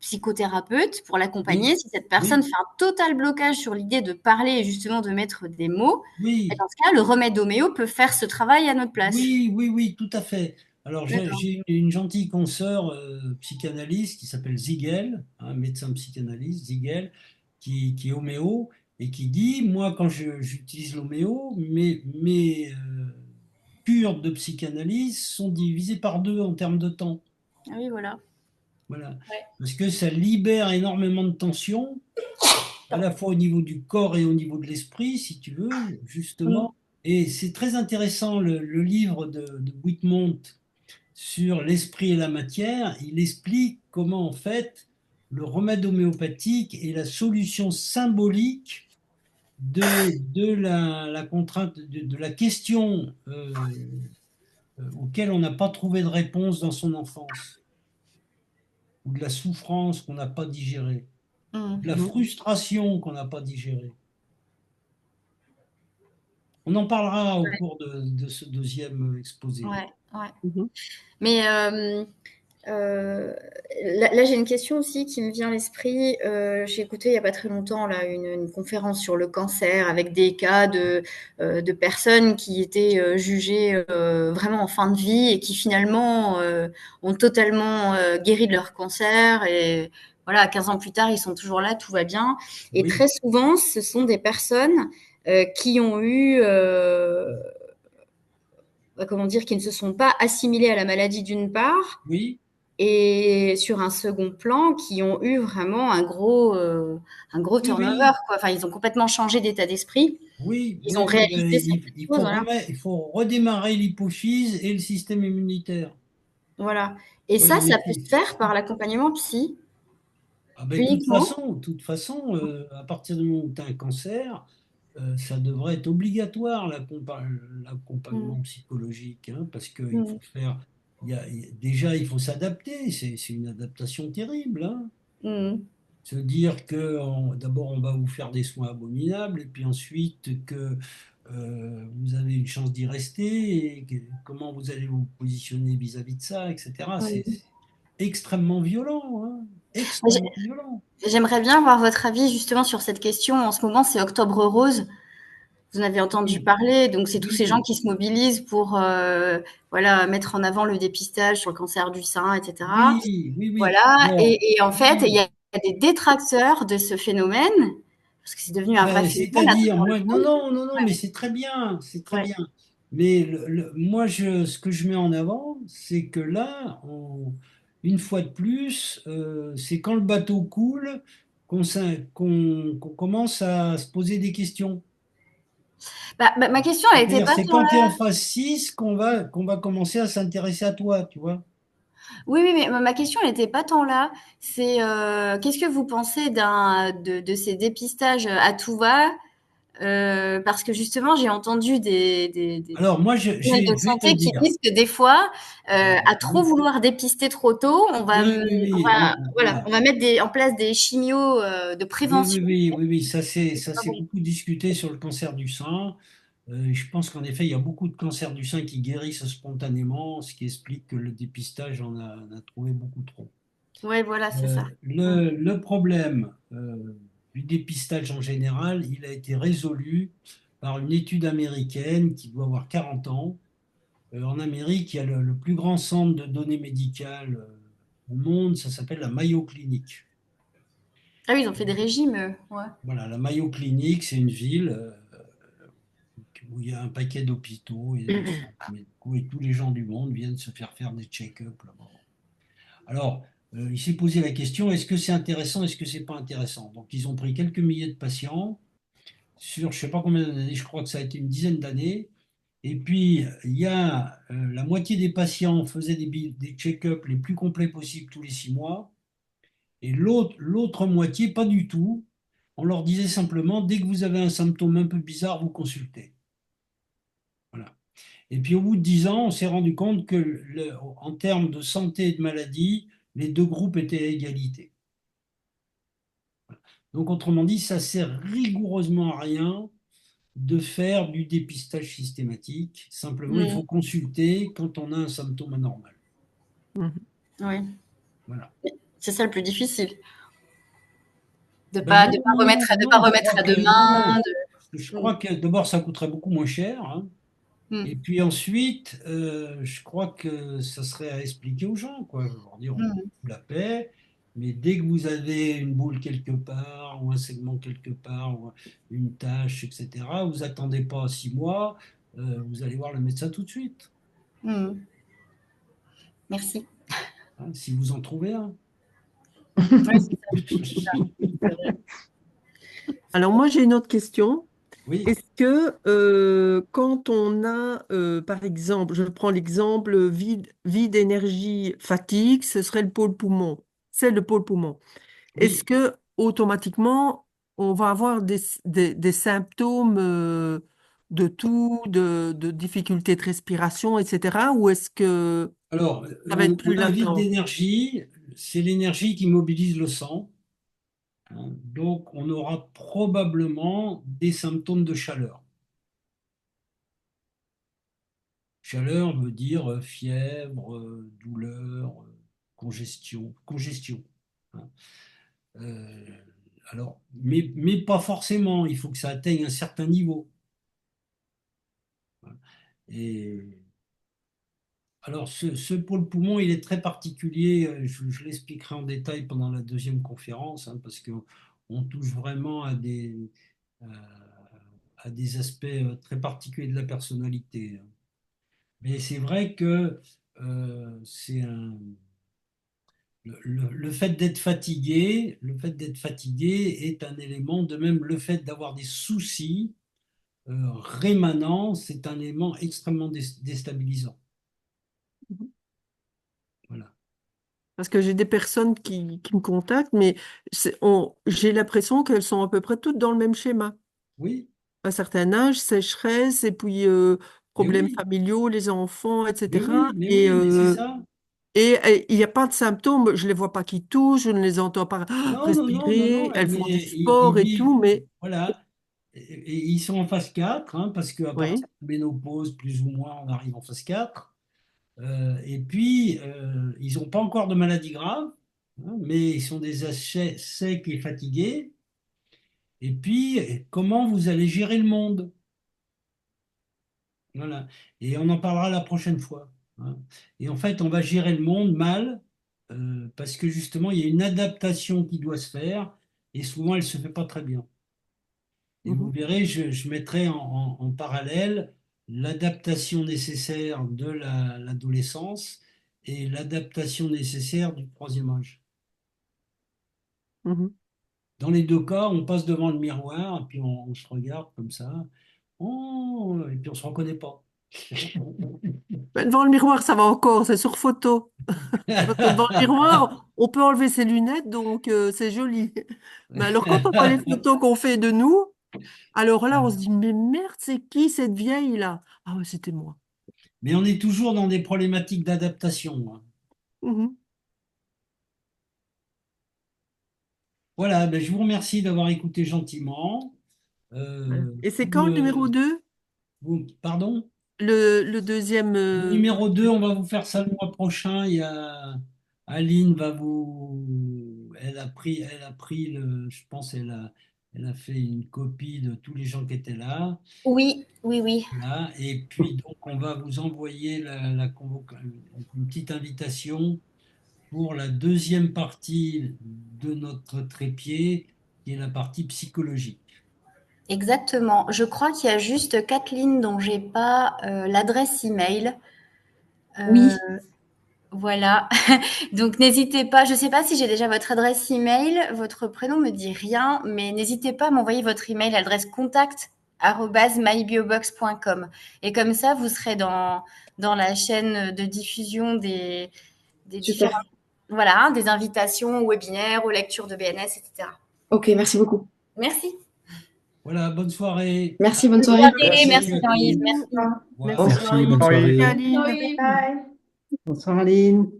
psychothérapeute pour l'accompagner, Oui, si cette personne oui, fait un total blocage sur l'idée de parler et justement de mettre des mots, et oui. dans ce cas, le remède homéo peut faire ce travail à notre place. Oui, oui, oui, tout à fait. Alors, D'accord. j'ai une gentille consoeur psychanalyste qui s'appelle Ziegel, un médecin psychanalyste, Ziegel, qui est homéo et qui dit, moi, quand j'utilise l'homéo, mes cures de psychanalyse sont divisées par deux en termes de temps. Ah oui, voilà. Voilà. Ouais. Parce que ça libère énormément de tension, à la fois au niveau du corps et au niveau de l'esprit, si tu veux, Mm. justement. Et c'est très intéressant, le livre de Whitmont sur l'esprit et la matière, il explique comment en fait le remède homéopathique est la solution symbolique de la contrainte, de la question auquel on n'a pas trouvé de réponse dans son enfance, ou de la souffrance qu'on n'a pas digérée, Mm. de la frustration qu'on n'a pas digérée. On en parlera au cours de ce deuxième exposé. Ouais, ouais. Mhm. Mais euh, là, j'ai une question aussi qui me vient à l'esprit. J'ai écouté il n'y a pas très longtemps là, une conférence sur le cancer avec des cas de personnes qui étaient jugées vraiment en fin de vie et qui finalement ont totalement guéri de leur cancer. Et voilà, 15 ans plus tard, ils sont toujours là, tout va bien. Et Oui, très souvent, ce sont des personnes qui ont eu comment dire, qui ne se sont pas assimilés à la maladie d'une part, oui, et sur un second plan, qui ont eu vraiment un gros oui, turnover, oui. quoi. Enfin, ils ont complètement changé d'état d'esprit. Oui, Ils oui, ont oui, ben, réalisé certaines choses, voilà. il faut redémarrer l'hypophyse et le système immunitaire. Voilà. Et Voilà, mais ça peut se faire par l'accompagnement psy, ah ben, uniquement. de toute façon, à partir du moment où tu as un cancer, ça devrait être obligatoire Mm, l'accompagnement psychologique, hein, parce qu'il faut mm, faire, déjà il faut s'adapter, c'est une adaptation terrible, hein. mm. Se dire que d'abord on va vous faire des soins abominables et puis ensuite que vous avez une chance d'y rester et comment vous allez vous positionner vis-à-vis de ça, etc. C'est Oui. extrêmement violent, hein, J'ai- extrêmement violent. J'aimerais bien avoir votre avis justement sur cette question. En ce moment, c'est Octobre Rose. Vous en avez entendu Oui, parler, donc c'est tous ces gens oui, qui se mobilisent pour voilà, mettre en avant le dépistage sur le cancer du sein, etc. oui, oui, oui. Voilà, Alors, et en fait, il y oui, a des détracteurs de ce phénomène, parce que c'est devenu un vrai ben, phénomène à c'est-à-dire, travers le moi, non, monde. non, non, non, mais c'est très bien, c'est très Ouais. bien. Mais moi, ce que je mets en avant, c'est que là, une fois de plus, c'est quand le bateau coule qu'on commence à se poser des questions. Ma question, elle n'était C'est-à-dire, pas c'est tant quand tu es en là. phase 6 qu'on va commencer à s'intéresser à toi, tu vois. Oui, oui, mais ma question, elle n'était pas tant là. C'est qu'est-ce que vous pensez de ces dépistages à tout va. Parce que justement, j'ai entendu des Alors, moi, professionnels de je vais te santé qui dire. disent que des fois, à trop Oui, vouloir dépister trop tôt, oui, oui, oui, voilà, on voilà. va mettre en place des chimios de Oui, oui, prévention. oui, oui, oui, C'est ça pas s'est bon. beaucoup discuté sur le cancer du sein. Je pense qu'en effet, il y a beaucoup de cancers du sein qui guérissent spontanément, ce qui explique que le dépistage en a trouvé beaucoup trop. Ouais, voilà, c'est ça. Mm. Le problème du dépistage en général, il a été résolu par une étude américaine qui doit avoir 40 ans. En Amérique, il y a le plus grand centre de données médicales au monde, ça s'appelle la Mayo Clinic. Ah oui, ils ont fait des régimes, ouais. Voilà, la Mayo Clinic, c'est une ville où il y a un paquet d'hôpitaux et de centres médicaux et tous les gens du monde viennent se faire des check-up là-bas. Alors, il s'est posé la question, est-ce que c'est intéressant, est-ce que c'est pas intéressant? Donc, ils ont pris quelques milliers de patients sur, je sais pas combien d'années, je crois que ça a été une dizaine d'années. Et puis, il y a la moitié des patients faisaient des check-up les plus complets possibles tous les 6 mois, et l'autre moitié, pas du tout. On leur disait simplement, dès que vous avez un symptôme un peu bizarre, vous consultez. Voilà. Et puis au bout de 10 ans, on s'est rendu compte que en termes de santé et de maladie, les deux groupes étaient à égalité. Donc, autrement dit, ça sert rigoureusement à rien de faire du dépistage systématique. Simplement, il faut consulter quand on a un symptôme anormal. Mhm. Oui, Voilà. c'est ça le plus difficile. De Ben pas non, non, remettre non, de pas je remettre crois à que demain. non. Je crois que d'abord, ça coûterait beaucoup moins cher, hein. Mm. Et puis ensuite, je crois que ça serait à expliquer aux gens, quoi. Leur dire, on fout la paix, mais dès que vous avez une boule quelque part, ou un segment quelque part, ou une tache, etc., vous attendez pas 6 mois, vous allez voir le médecin tout de suite, Mm. Merci. hein, si vous en trouvez un. Ouais, c'est ça. Alors moi, j'ai une autre question. Oui, Est-ce que quand on a, par exemple, je prends l'exemple vide, énergie, fatigue, ce serait le pôle poumon. C'est le pôle poumon. Est-ce oui. que automatiquement, on va avoir des symptômes de toux, de difficultés de respiration, etc. Ou est-ce que Alors, ça va être on plus a un vide latent? d'énergie, c'est l'énergie qui mobilise le sang, hein. Donc, on aura probablement des symptômes de chaleur. Chaleur veut dire fièvre, douleur, congestion, hein. Euh, alors, mais pas forcément, il faut que ça atteigne un certain niveau. Et alors, ce pôle poumon, il est très particulier. Je l'expliquerai en détail pendant la deuxième conférence, hein, parce qu'on touche vraiment euh, à des aspects très particuliers de la personnalité, hein. Mais c'est vrai que c'est un le fait d'être fatigué est un élément, de même le fait d'avoir des soucis rémanents, c'est un élément extrêmement déstabilisant. Voilà. Parce que j'ai des personnes qui me contactent, mais j'ai l'impression qu'elles sont à peu près toutes dans le même schéma. Oui, Un certain âge, sécheresse, et puis mais problèmes oui, familiaux, les enfants, etc. mais c'est ça. Et il n'y a pas de symptômes, je ne les vois pas qui toussent, je ne les entends pas Non, non, non, non, respirer, non, elles font du mais ils sport et vivent, tout, mais voilà. Et ils sont en phase 4, hein, parce qu'à oui. partir de la ménopause, plus ou moins, on arrive en phase 4. Et puis, ils n'ont pas encore de maladie grave, hein, mais ils sont des assez secs et fatigués. Et puis, comment vous allez gérer le monde? Voilà. Et on en parlera la prochaine fois, hein. Et en fait, on va gérer le monde mal, parce que justement, il y a une adaptation qui doit se faire, et souvent, elle ne se fait pas très bien. Et vous Mhm, verrez, je mettrai en parallèle l'adaptation nécessaire de l'adolescence et l'adaptation nécessaire du troisième âge. mhm. Dans les deux cas, on passe devant le miroir, et puis on se regarde comme ça. Oh, et puis on ne se reconnaît pas. Ben, devant le miroir, ça va encore, c'est sur photo. Parce que devant le miroir, on peut enlever ses lunettes, donc c'est joli. Mais alors, quand on voit les photos qu'on fait de nous, alors là, on se dit, mais merde, c'est qui cette vieille-là? Ah ouais, c'était moi. Mais on est toujours dans des problématiques d'adaptation, hein. Mhm. Voilà, ben, je vous remercie d'avoir écouté gentiment. Euh, Et c'est vous quand le numéro me- 2? Pardon? Le deuxième. Le numéro 2, on va vous faire ça le mois prochain. Il y a Aline va vous. Elle a pris je pense, elle a fait une copie de tous les gens qui étaient là. Oui, oui, oui. Voilà. Et puis, donc, on va vous envoyer une petite invitation pour la deuxième partie de notre trépied, qui est la partie psychologique. Exactement. Je crois qu'il y a juste Kathleen dont j'ai pas l'adresse email. Euh, Oui, voilà. Donc n'hésitez pas. Je ne sais pas si j'ai déjà votre adresse email. Votre prénom me dit rien, mais n'hésitez pas à m'envoyer votre email à l'adresse contact@mybiobox.com. Et comme ça, vous serez dans la chaîne de diffusion des différentes, super. voilà, hein, des invitations aux webinaires, aux lectures de BNS, etc. Ok, merci beaucoup. Merci. Voilà, bonne soirée. Merci, bonne Bonne soirée. soirée. Merci. Merci Salut à Jean-Yves. tous. Merci. Au revoir. Merci Merci, Jean-Yves. bonne Oui. soirée. Aline. Bye. Bonsoir Aline.